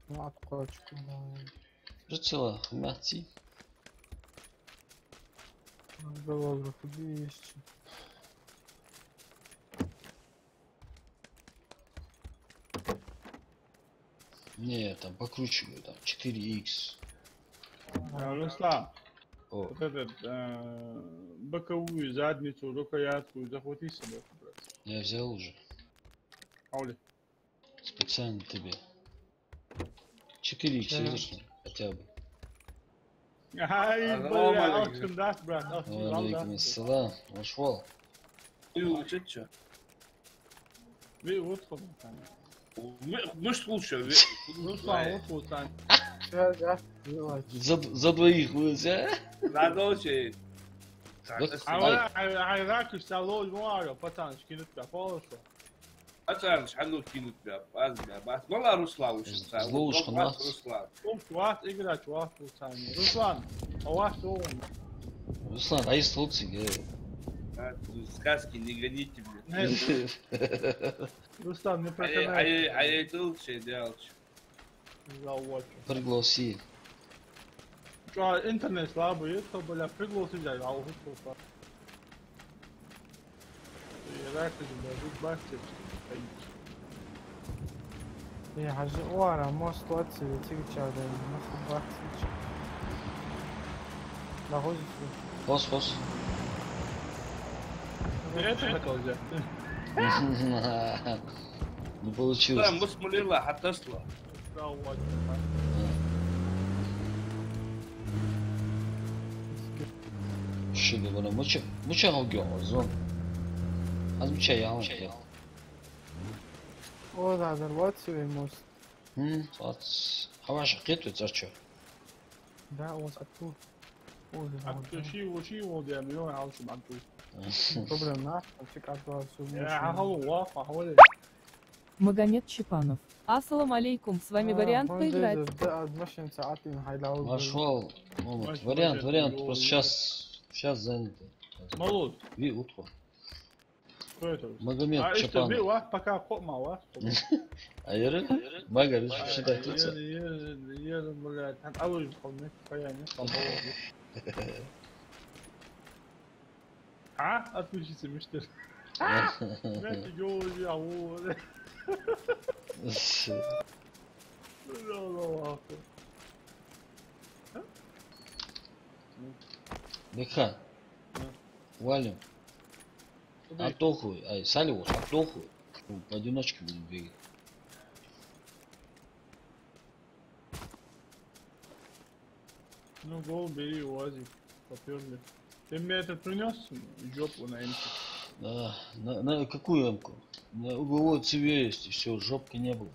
Ну, открочку, да. Прицела, мягкий. Голова куда есть. Не, там покручиваю, там 4х. Руслан, О, вот этот боковую задницу, рукоятку захвати себе. я взял уже. Аули. Специально тебе. 4х видишь, хотя бы. Ай, бля, алчым дат, брат, Алейкум ассалам. Вошел. Что? Вы вот ходим. Может лучше. Руслан, вот вот там. Да, делать. За двоих будет, а? Надо очень. عراك اشتغلوا الموارد فتان شكينت بقولش أصلاً شحنوا كيلو تبع بس والله رسلا وش Злоуш ханат. رسلا قوم شوات اقرا شوات وثاني رسلان هواش تو Руслан, а есть луцик? сказки не гоните мне رسلان не а проканай я это лучше делать завод Пригласи. что интернет слабый это бля пригласи дай а вот что عراك جبت باكت يا حاجة وارا ما استوت تيجي تشاهد ما خبرت لا هو Хос. это хотел взять Не получилось. там мусмулила хатасла завод Шига бана муча гогё зон. Az bir şey yağmış ya. о да зарвать себе мост Saat hava şakit ve çarçı. да он оттуда ой а شي вот я миллион عاوز معكو проблем на чекать يا هو واقع هو Магомед Чепанов. Ассалам алейкум, с вами вариант поиграть. да адмашин саатин хайлау Нашел. Вариант. Просто сейчас занято. молод Ви утро. кто это Магомед а это Чапанов. бил пока мало Айры? Магарыш, считай тут. я блядь أول قومي فيعني ها أتمشي مشتر ما تجوز يا هو لا لا Беха. Валим. Антоху. Ай, Саливуш, Антоху. Поодиночке будем бегать. ну гол бери УАЗик поперли ты мне это принес жопу на эмке Да, на какую эмку? На угловой цевье есть, и все, жопки не было.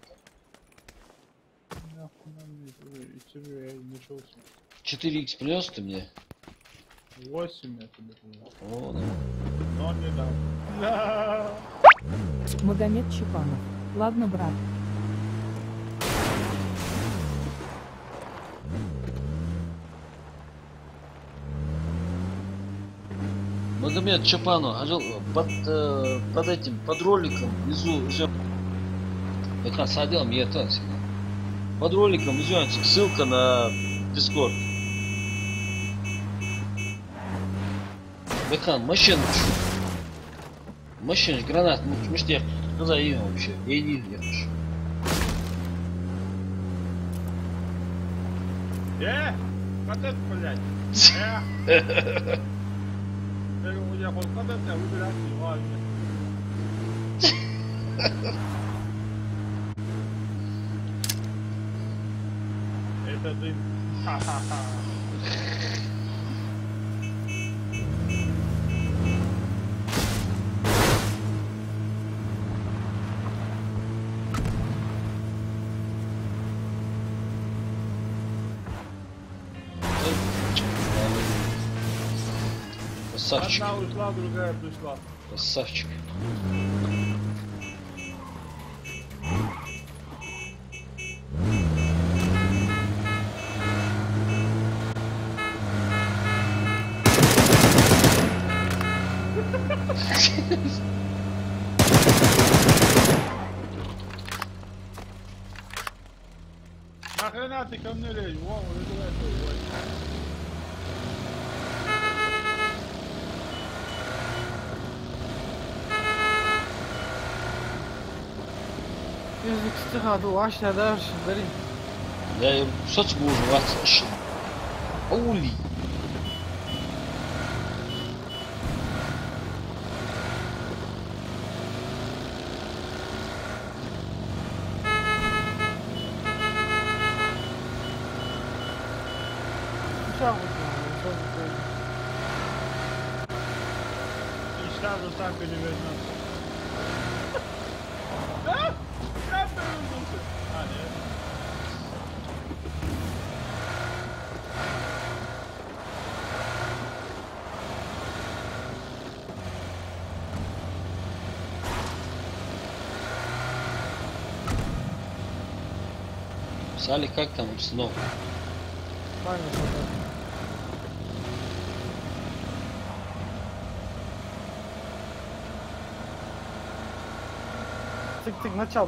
И тебе я начался. 4х принес ты мне? 8 я тебе принес. О, да. Но не дам. Да. Магомед Чапанов. Ладно, брат. Магомед Чапанов, под этим, под роликом внизу, я садил, мне это. Под роликом внизу ссылка на Discord. Бэхан, машина. Машина, гранат, муштяк. Куда имя вообще? Я не веришь. Вот это, блядь. Я вот это выбирать не важно. Это дым. Ха-ха-ха. Красавчик. Одна ушла, другая пришла. Красавчик. Нахрена ты ко мне лезь? Вон, выбирай твой. Yüzlük çıkardı, aşağıda şimdi. Я соц бужу, вас. Аули. Uçak uçuyor. И сразу сам перевернется. Да? Я перевернулся. А, нет. Сали, как там обстановка? Правильно сказал. Тык-тык, начал.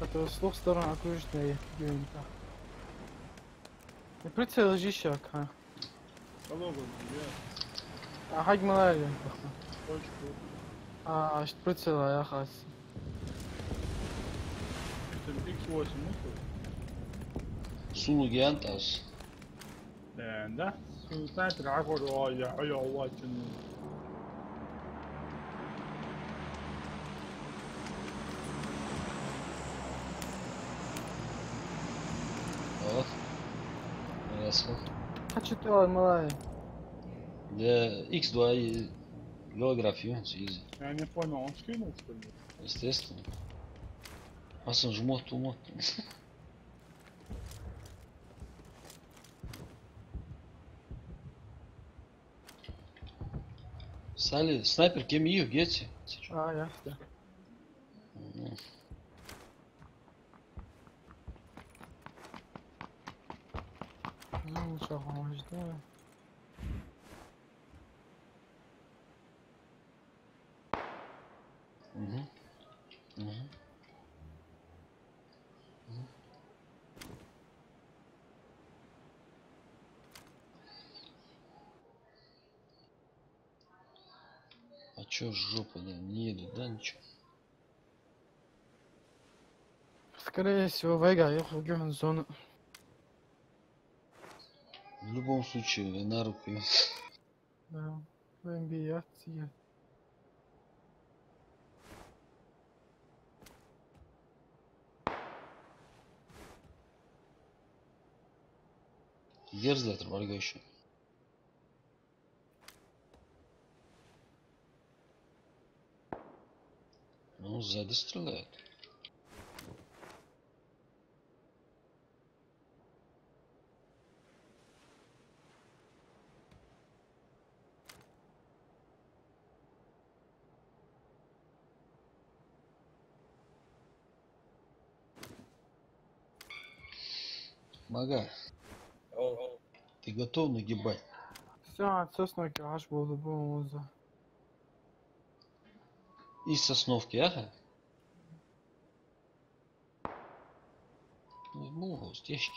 Это с двух сторон окружная юника. И прицел жищак, а. Пологу, я. А хаг малая. Точку. А прицела я хас. Это X8, ну что? Сулу Гиантас. Да? Снайпер عقد يا واتن. О. Ясно. Хочу ты малая. Да, X2 и географию, изи. Я не понял, он скинул что ли? Естественно. Асан жмот. Сали, снайпер кем гети? А, ясно. Ну, ничего, он ждет. А чё жопа, да? Не едут, да, ничего? Скорее всего, Вега ехал в зону. В любом случае, на руку. Да, в акции. Герзлайтер, варга еще. Ну, сзади стреляют. Мага, ты готов нагибать? Все, сосноки аж буду бомбу. Из Сосновки, ага? Ну, стежки.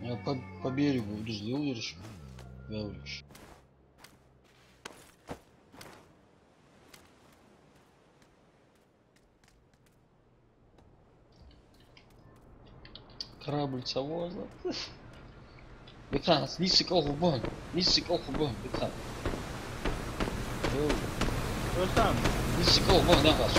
Я по берегу ждал, говоришь? Говоришь. Корабль цавоза. Бехан, нисик алхубан. Нисик алхубан, бехан. Рустам, Нисик алхубан, нахас.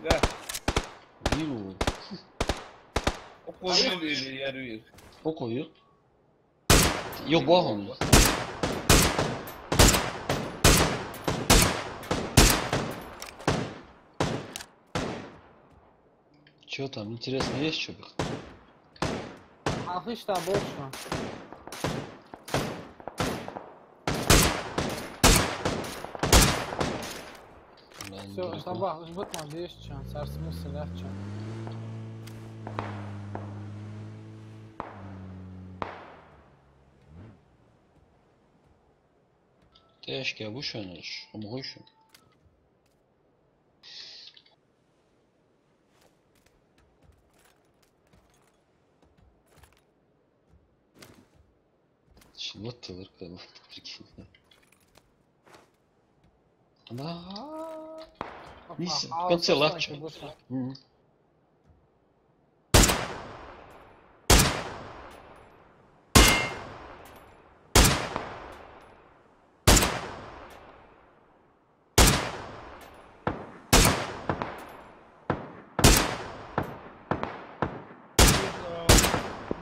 Да. Виру. Okuyun öyle yarıyor. O koyuyor. Yok bu ahım. Чё там, интересно, есть что? Алкış da boş mu? Все, sabah ızbıtma değişeceğim. Sarsımı silahçım. Тяжкий, а вы что наш? Могу еще? Вот ты выркал, прикинь. Да. Нись, в конце лавча.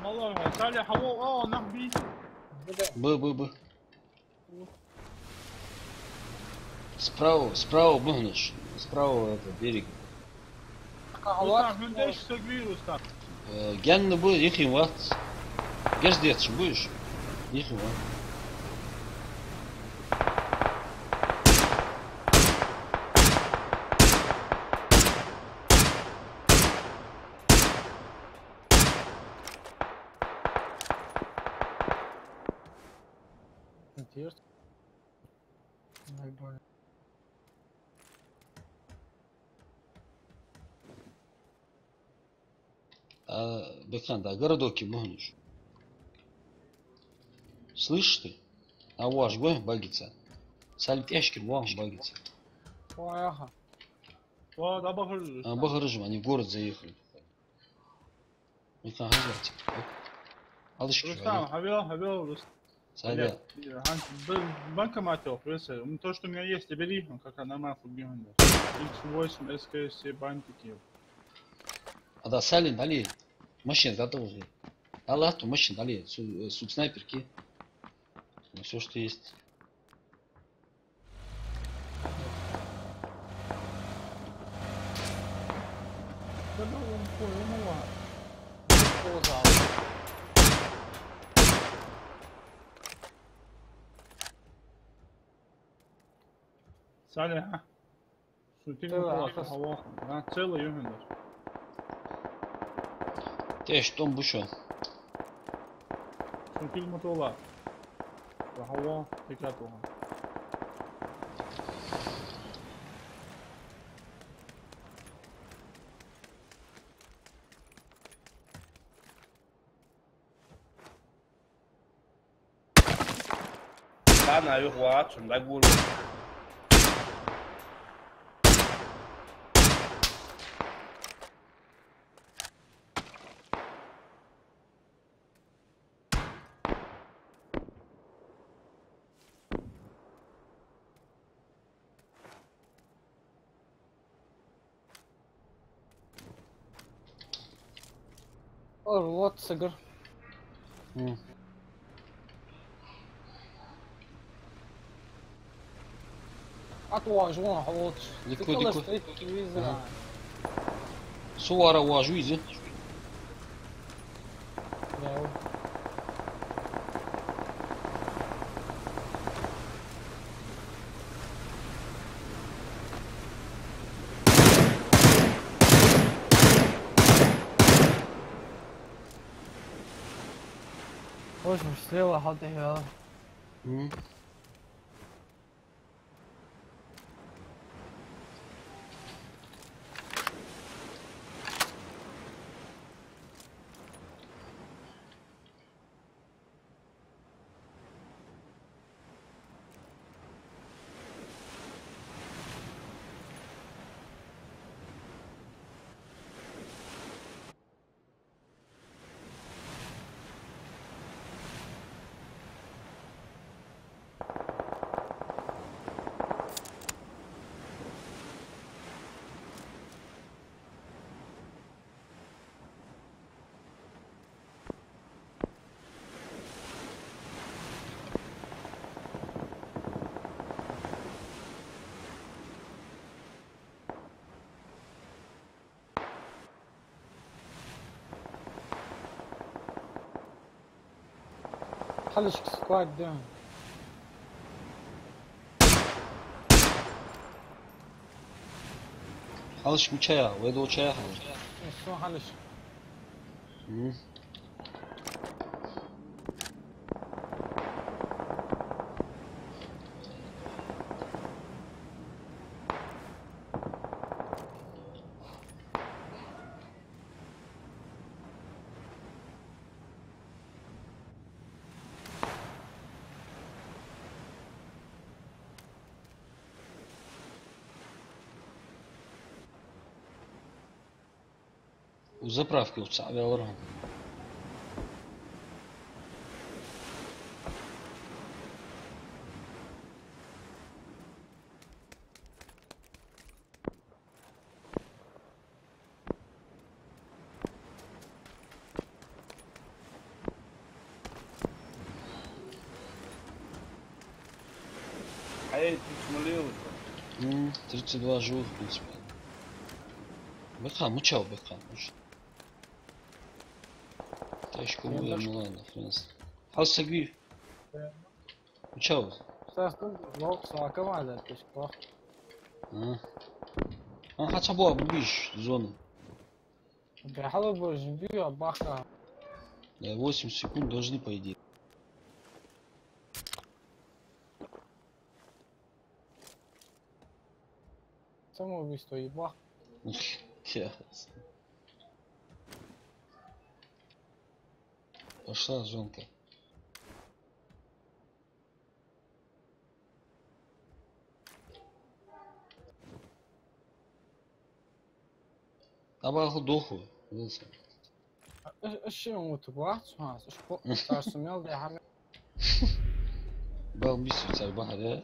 والله صالح هو نخبي. Бы. Справа бухнешь. Справа это берег. Рустам, من ايش تسوي رустам? Ген будет, их ват. Герздец будешь? Их ват. Интересно. Наиболее. Бехан, да, городок бухнешь. Слышишь ты? А ваш гой багится. Сальпяшки ваш багится. Ой, ага. О, да бахыр. А Бахарыжим, они в город заехали. Бехан, газать. Алышки. Рустам, хавел, Рустам. Саля. Банкомат офиса. То, что у меня есть, бери, он как она нахуй бьёнда. X8 СКС бантики. А да, Салин, дали. Машина готова. Аллах, то машина, дали. Суд снайперки. Все, что есть. Да ну он понял, Ползал. Саля, сутил Да, мотолака ах, хава. А целый юнгендер. Ты что, бушо? Сутил мотолак. Хава, тикатуха. Sana yok vaatsun da gul. Вот сыгр. أطواجون حوط Liko, تقدر liko. تشتري تلفزيون صور واجويزة. ياو. وش مشتري واحد هنا خلي سكواد دون خلش مشايا ويدو شايا خلش. شو خلش У заправки у Цаве Оран. А я это смолил. 32 живых, в принципе. Бэкхан, мучал Бэкхан. Тачку мой, ну ладно, в принципе. Хаус сагви. Мучал. ساستم لو ساكا ما ذا تشكو хотя бы оббишь зону. بحاول برجبيه باخا 8 секунд должны по идее. самоубийство ебах Пошла зонка. Абаху доху. ايش يموت بواحد سماس ايش بو صار سميل دي حمل Бал миссию царь бахаре.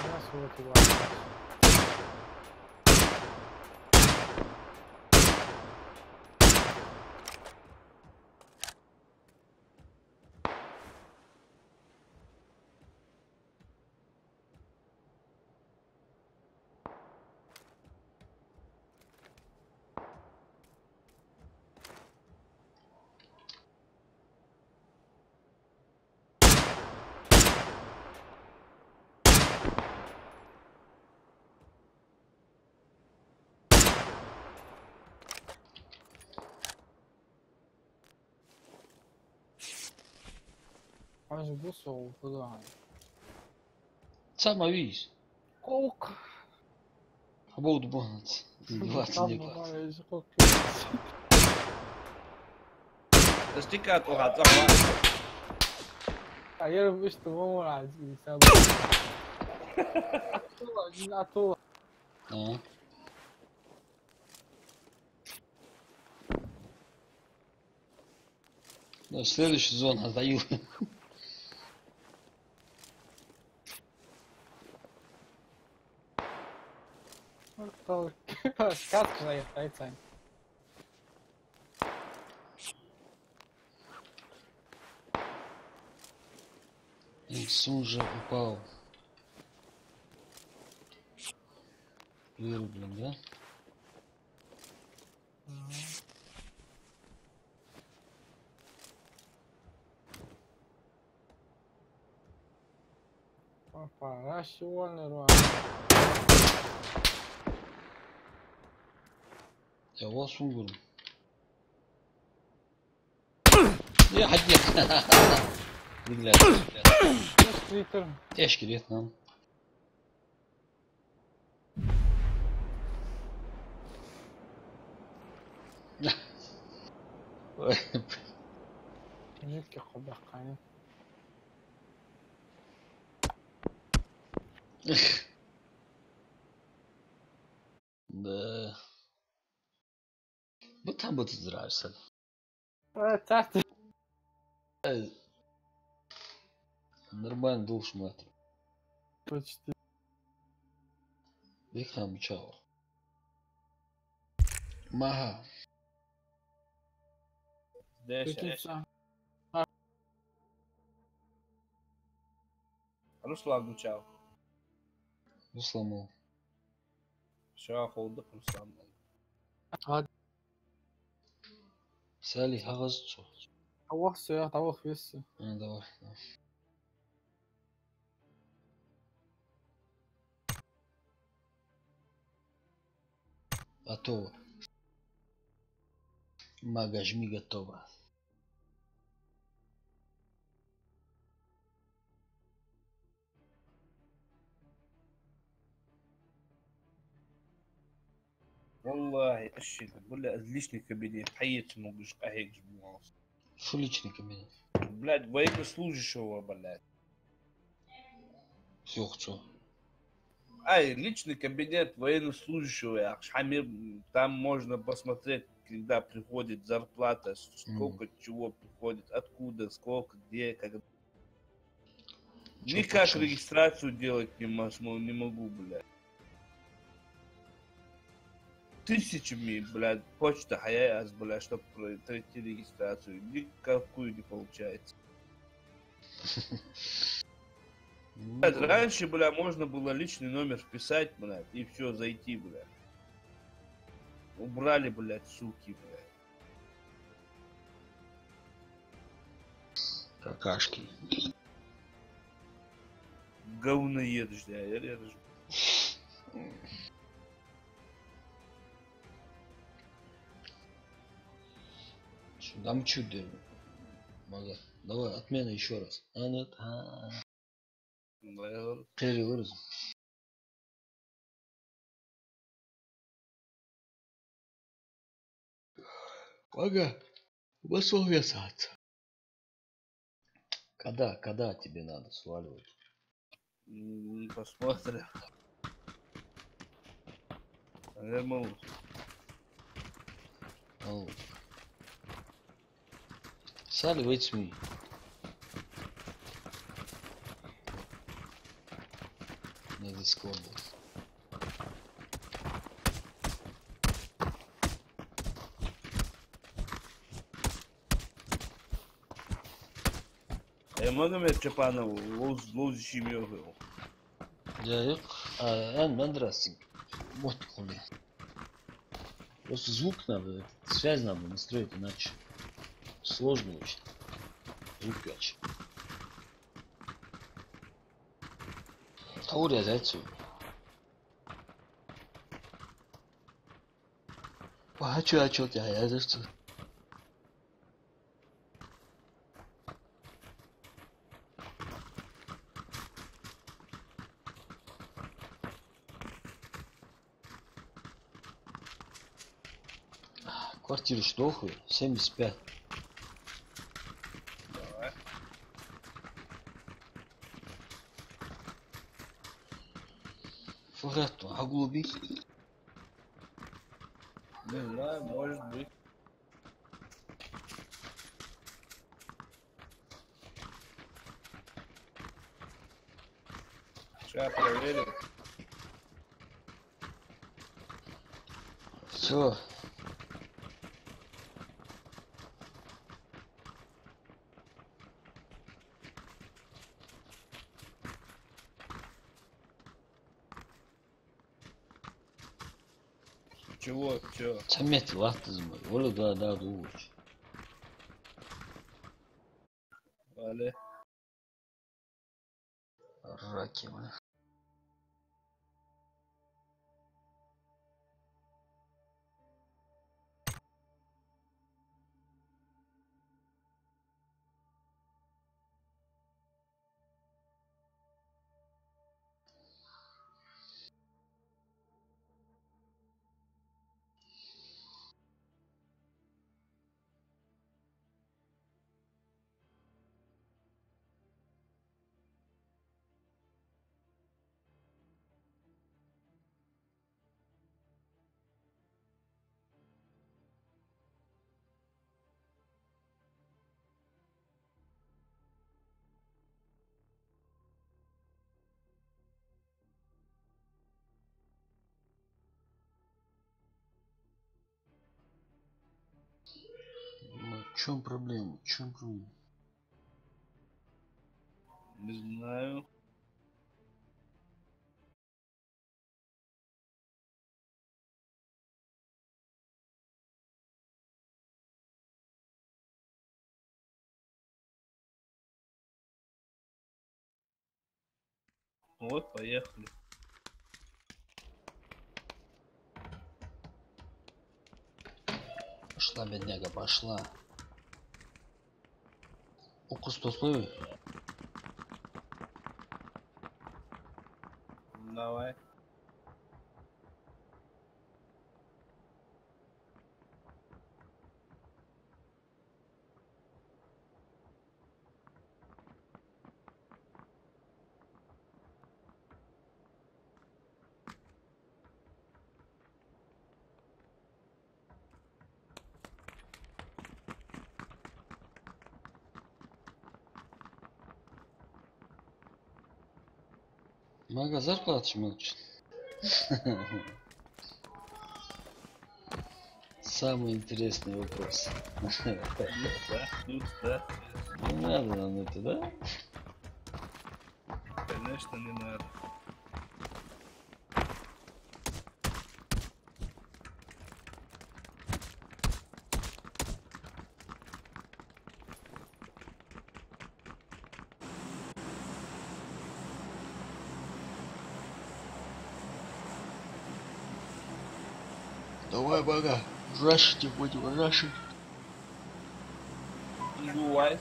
الناس هو تبغى عايز بص وكده Сама видишь. كوك Абоу дубанец. Издеваться некуда. تستيكات واحد صح. Ayer visto como así, sabe? A toa. А. Да, следующий зон отдаю. Только Сказка моя, тайцань. Иксун же упал. Вырублен, да? Опа, рассёльный руан. Я вас сунгуру. Ya hadi ya. Bilgiler. Твиттер. Teşekkür et lan. Нитки хубаккани. Да. Bu tam bu tuzrarsın. Тахты. Нормально должен это. Почти. Викам чао. Маха. Прикинься. Руслан Гучав. Усламу. Шаха Холдак Руслан. Сали хагазчу. Тавох сюя, тавох весы. Давай. Готово. Мага, жми готово. والله اشي بقول له ليش кабинет حياتي могу هيك جبناه Что личный кабинет? блядь военнослужащего блядь Все, что? ай личный кабинет военнослужащего Хамир там можно посмотреть когда приходит зарплата сколько чего приходит откуда сколько где когда никак регистрацию делать не могу блядь тысячами, блядь, почта хаяс, блядь, чтобы пройти регистрацию. Никакую не получается. Блядь, раньше, бля, можно было личный номер вписать, блядь, и все, зайти, блядь. Убрали, блядь, суки, блядь. Какашки. Говноед, я режу. Дам чудо. Мага. Давай, отмена еще раз. Нет. Перевыраз. Мага. Высовесаться. Когда тебе надо сваливать? Посмотрим. Наверное, Sally waits me. На Discord. я могу мне Чапанову лозущий мёгу. Я yok. Ben de rastım. Вот хули. Просто звук надо, связь надо настроить, иначе сложно очень. Звук пять. Kavur ya zaytsu. Açıyor ya yazırsın. Квартира что хуй? 75. Давай. Фугату, а глубить? Не знаю, может быть. Сейчас проверим. Все. Чего? Чё? Заметь, лахты зимой. Оля, да, думаешь. Вale. Раки, бля. Ну, в чем проблема? В чем проблема? Не знаю. Вот, поехали. Пошла, бедняга, пошла. Укус условий. Давай. Мага зарплату молчит. Самый интересный вопрос. Да. Не надо нам это, да? Конечно, не надо. Давай, Мага. Рашите будем, рашить. Давай.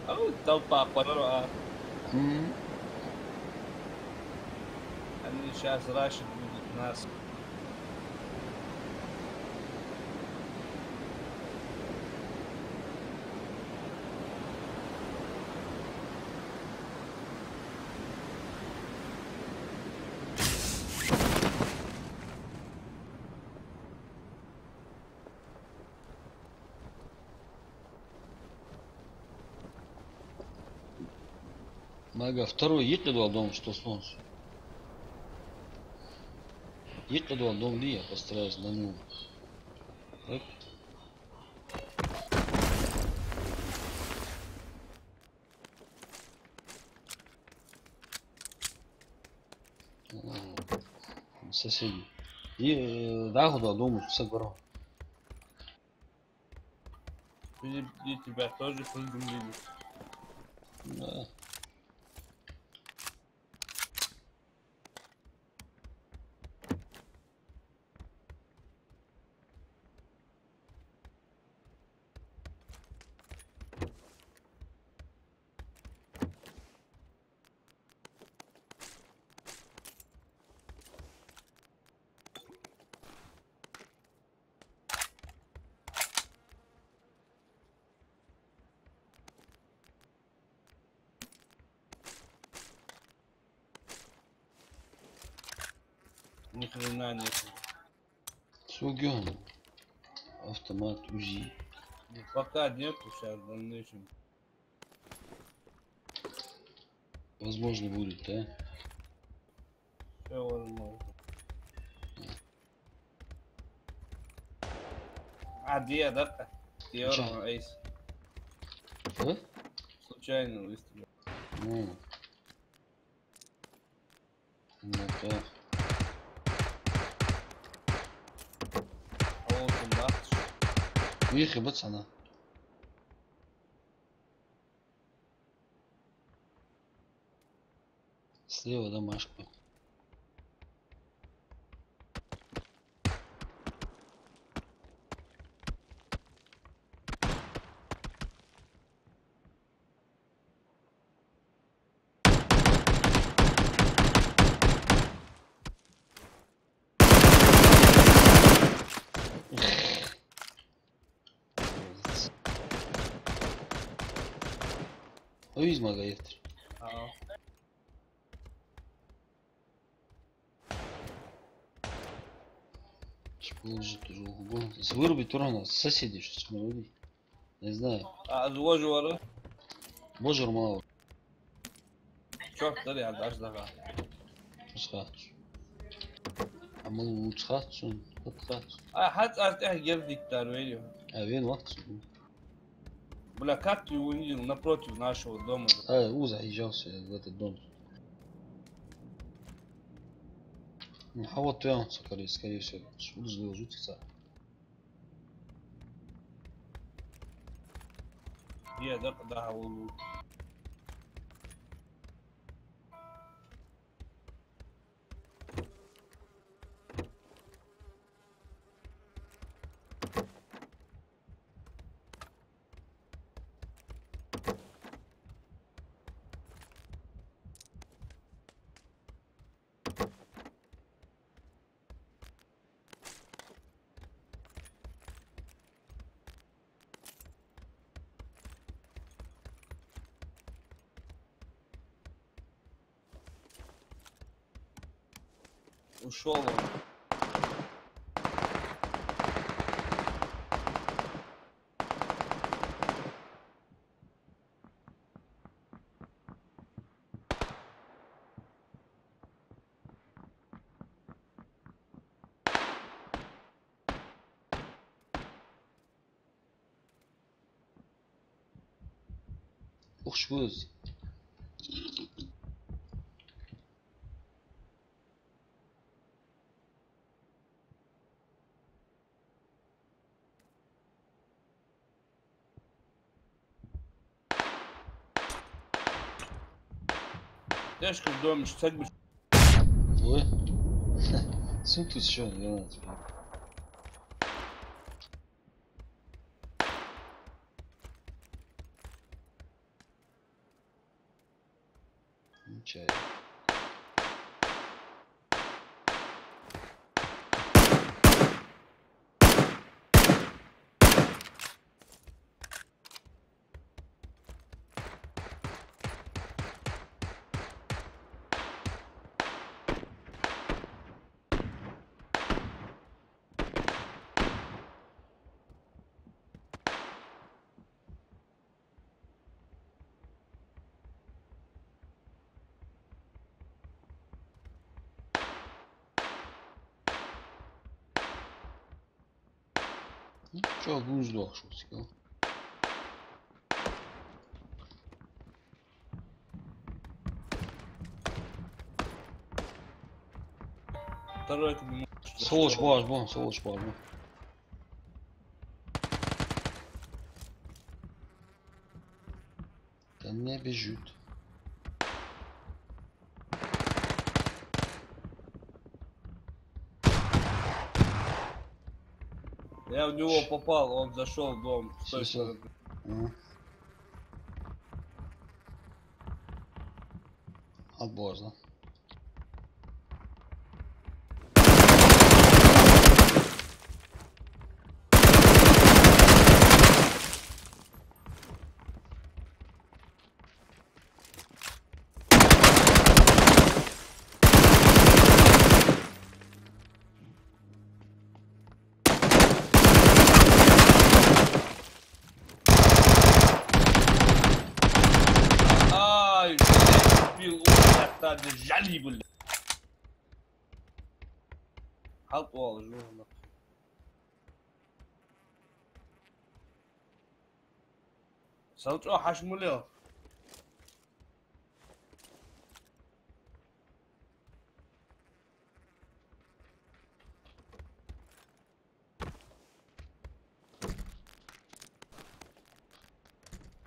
А вот толпа, которая... Они сейчас рашить будут нас. Мага, второй, едь на два дома, что солнце. Едь на два дом, я постараюсь на нем. Так. Соседи. И да, куда дома, все город. И тебя тоже подумали. Да. Ни хрена нет. Суген. Автомат УЗИ. Ну, пока нету, сейчас дальнейшем. Возможно будет, да? Все возможно. Где, да? Теорема, Эйс. Что? Случайно выстрелил. Ну. Ну-ка. А вот он, да? Уехай, пацана. Слева домашка. Uyuzma gayettir. Ага. Положи тоже угол. Вырубить урона. Соседи что вырубить. Не знаю. Ложу вары. Боже мало. Çok da ya аждаға. Çıkart. Ama bu çıkartsın. Çıkart. Hadi artık girdik veriyor. Вен вахт. Бля, как ты увидел напротив нашего дома? заезжался в этот дом. А вот он, скорее всего. Буду жутиться. Где, да, он. Ушел он. Ух, швыз. Тяжко в доме, что бы. Ой. Суп тут еще, гранат. Чай. Чё, будешь сдох, что сказал? Второй это не Сволочь, баш, сволочь, баш. Да не бежит. Я в него попал, он зашел в дом. С той Всё. стороны. Отбор, да? Ай, блядь, убил Ай, блядь. Халт вал, журнал. Салчо хашмулё.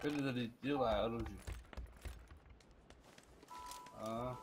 Передай, делай оружие. А.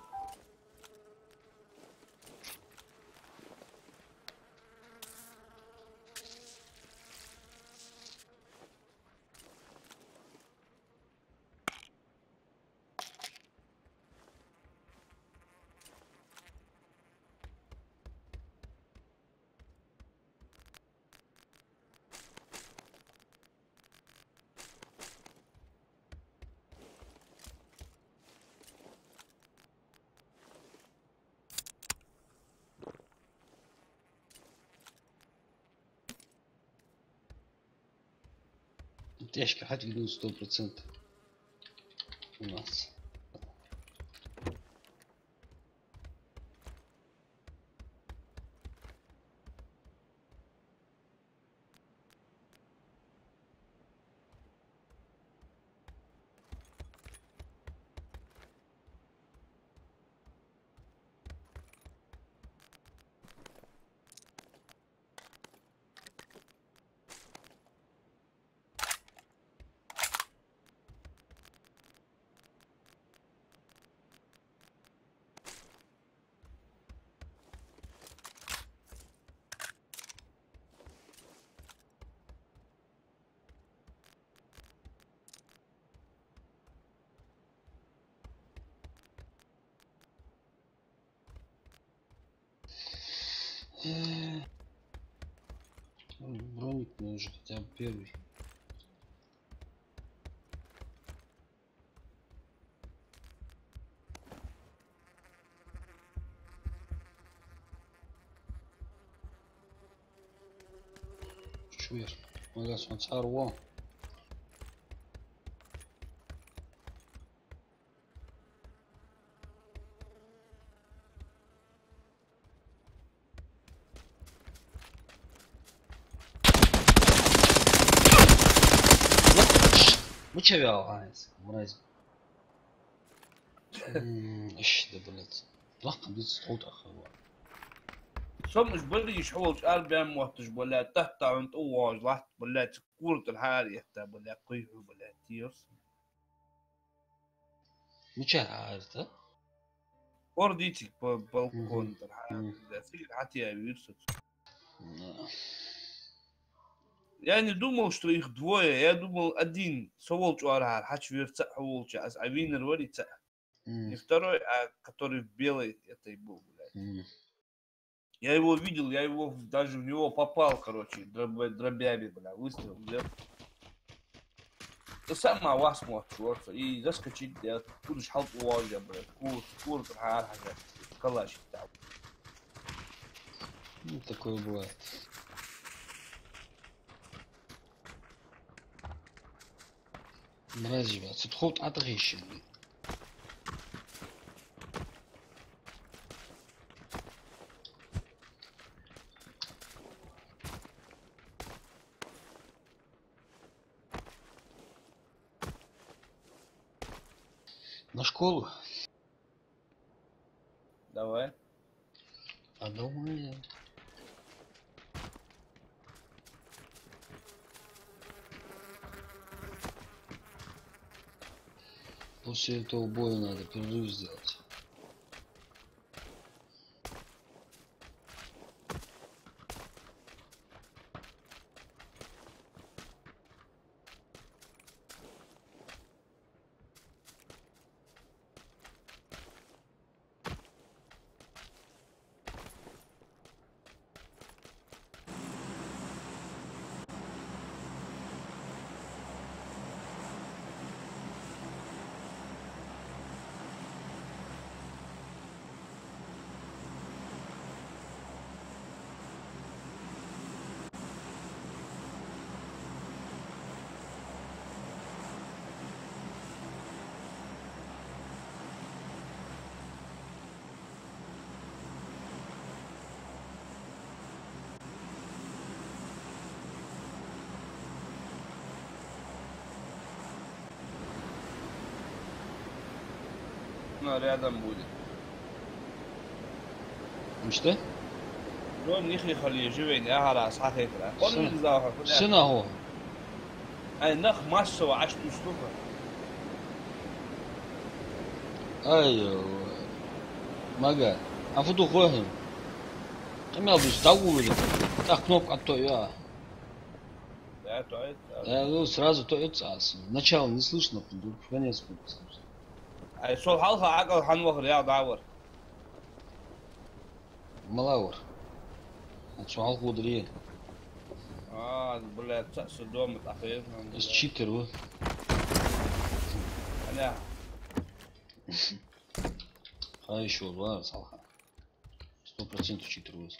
Тяжко, хоть иду 100% у нас. Броник мне уже хотя бы первый. Чуешь? Магаз он сорвал. Мучавял, мразь. Ищ, да блять. Лахка бит صوت اخوان. صمش بلي شحوش أربعين وقتش بلا تحت عند أواج لحت بلا كورة الحالية تا بلا قيحو بلا تيرس. Муча عارفه؟ أرديتك بالكون الحالية. في حتى يرسل. يعني думал, что их двое, я думал один соволч уархар, хач верца волча, а винер варится. И второй, который в белой этой был, блядь. Я его видел, я его даже в него попал, короче, дробями, бля, выстрел взял. Это сама вас может, и заскочить, я тут же халт уажа, блядь, курт, калаш там. Ну, такое бывает. Мразь, блядь, тут ход отрещен. На школу? Давай. А дома я. После этого боя надо перерыв сделать. точно рядом будет. Что? Дом них ехали живень, я гарас, хахетра. Он не знал, как Сына го. Ай, нах массово, аж ту штука. Ай, мага. А фото хвоем. Там я бы стагу или. Так, кнопка то я. Да, то это. Ну, сразу то это. Начало не слышно, конец слышно. Ай, сол халха акал ханвах реал давар. Малаур. Отсуал худри. Блядь, с дома тахир. С читер вы. Аня. А еще два салха. 100% читер вы.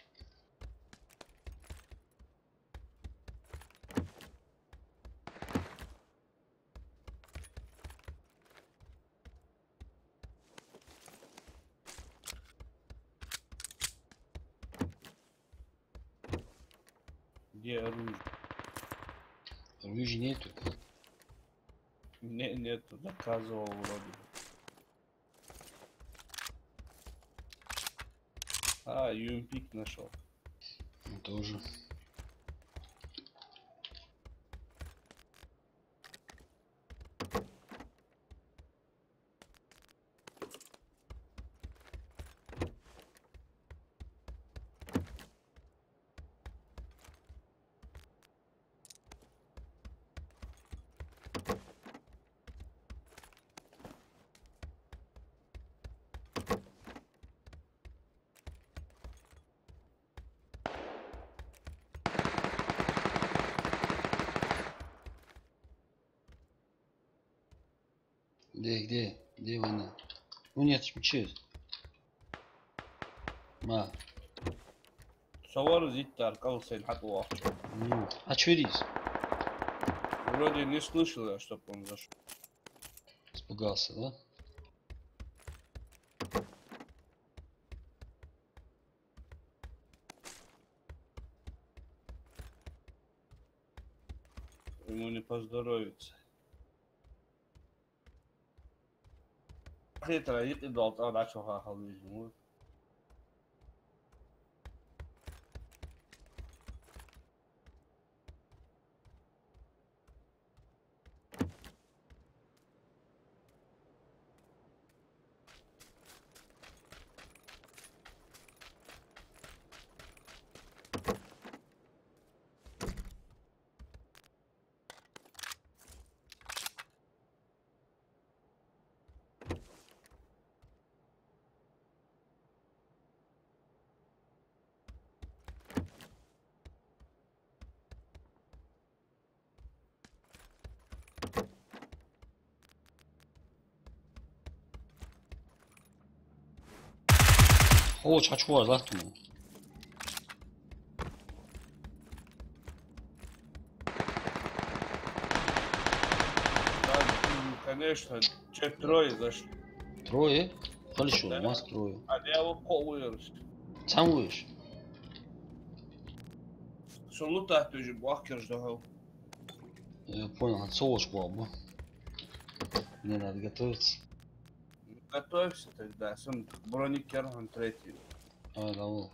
Где оружие? Оружия нету. Нету, заказывал вроде. Юмпик нашел. Тоже. Где война? Ну нет, че? Ма. Савар зиттар, калсен хатуа. А че рис? Вроде не слышал я, чтоб он зашел. Испугался, да? Ему не поздоровится. Хитро, и долг, а начал хахал вижу. О, чачуа, лахту. Конечно, трое зашли. Трое? Хорошо, Да. нас трое. А я его ковырюсь. Сам выешь? Что лутать тоже бахкер ждал. Я понял, отсолочь бабу. Мне надо готовиться. Готовься тогда, сам броникер он третий. А, давай.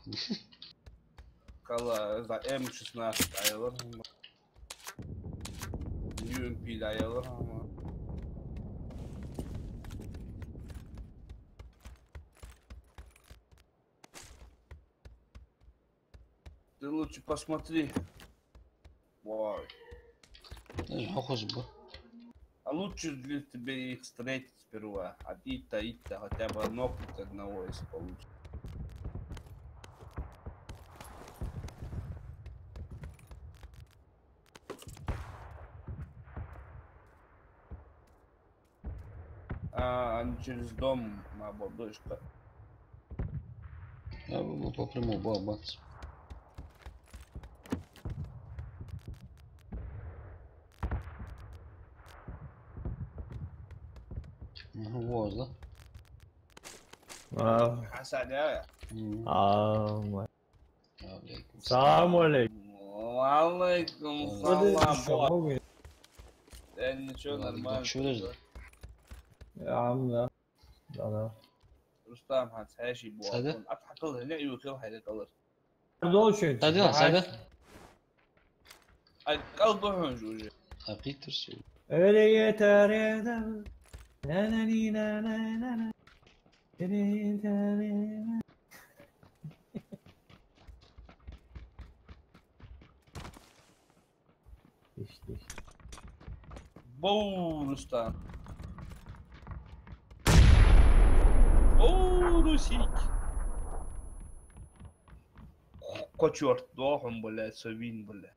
Кала за М16 ayılır. UMP ile ayılır ama. Ты лучше посмотри. Вау. Похоже бы. А лучше ли тебе их встретить сперва? От Ита, хотя бы нокнуть одного, если получится. Они через дом на ободочка. Я бы по прямому бабац. Вот, да? Hasan ya. Салам алейкум. Алейкум салам. Ничего, нормально. Что даже? Да. لا رستم هات هاشي بو سادة؟ اضحك الله هنا يوكل هاي قلر دوشن سادة سادة اي قلبه هنجوجي حقيقة الشيء اللي تريد لا لا لا لا لا دش بو رستم بو روسيك كوتشورت دوهم ولا سوين ولا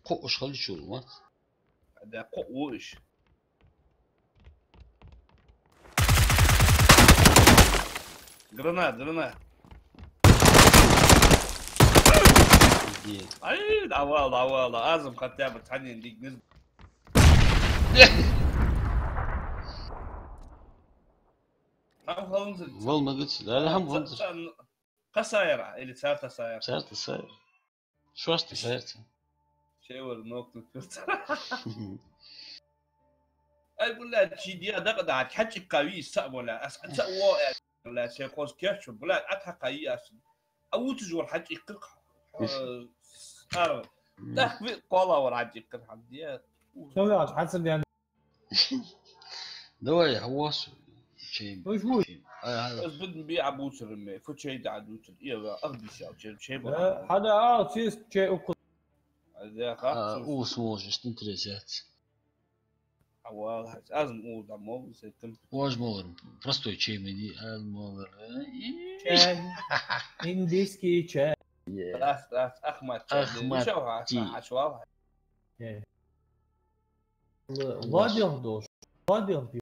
قوش خلي شو ما هذا قوش جرنات اي دعوال لازم كتابة تعني ديك نسبة والله ما قلت لا هم غنزل خسائر اللي صارت خسائر سيرت شو أشتي سيرت شيء ور نقطة أقول لها شيء دي أدق عاد حكي قوي سأ ولا أسأل ولا شيء قوس كيف ولا أتحق قوي أصلا أو تجور حكي قق ده قولا ور حكي قق حديات شو يا حسب يعني دواء حواس شيء وش هو بس بدنا نبيع بوتر مي فوت شيء دا دوتر إيه أغبي شيء هذا شيء أقول هذا خلاص وسموش اشتنتريزات أول لازم أقول ده مو زي كم واج مور просто شيء مني المور in this kitchen ثلاث أخمات عشوائها Vad gör du?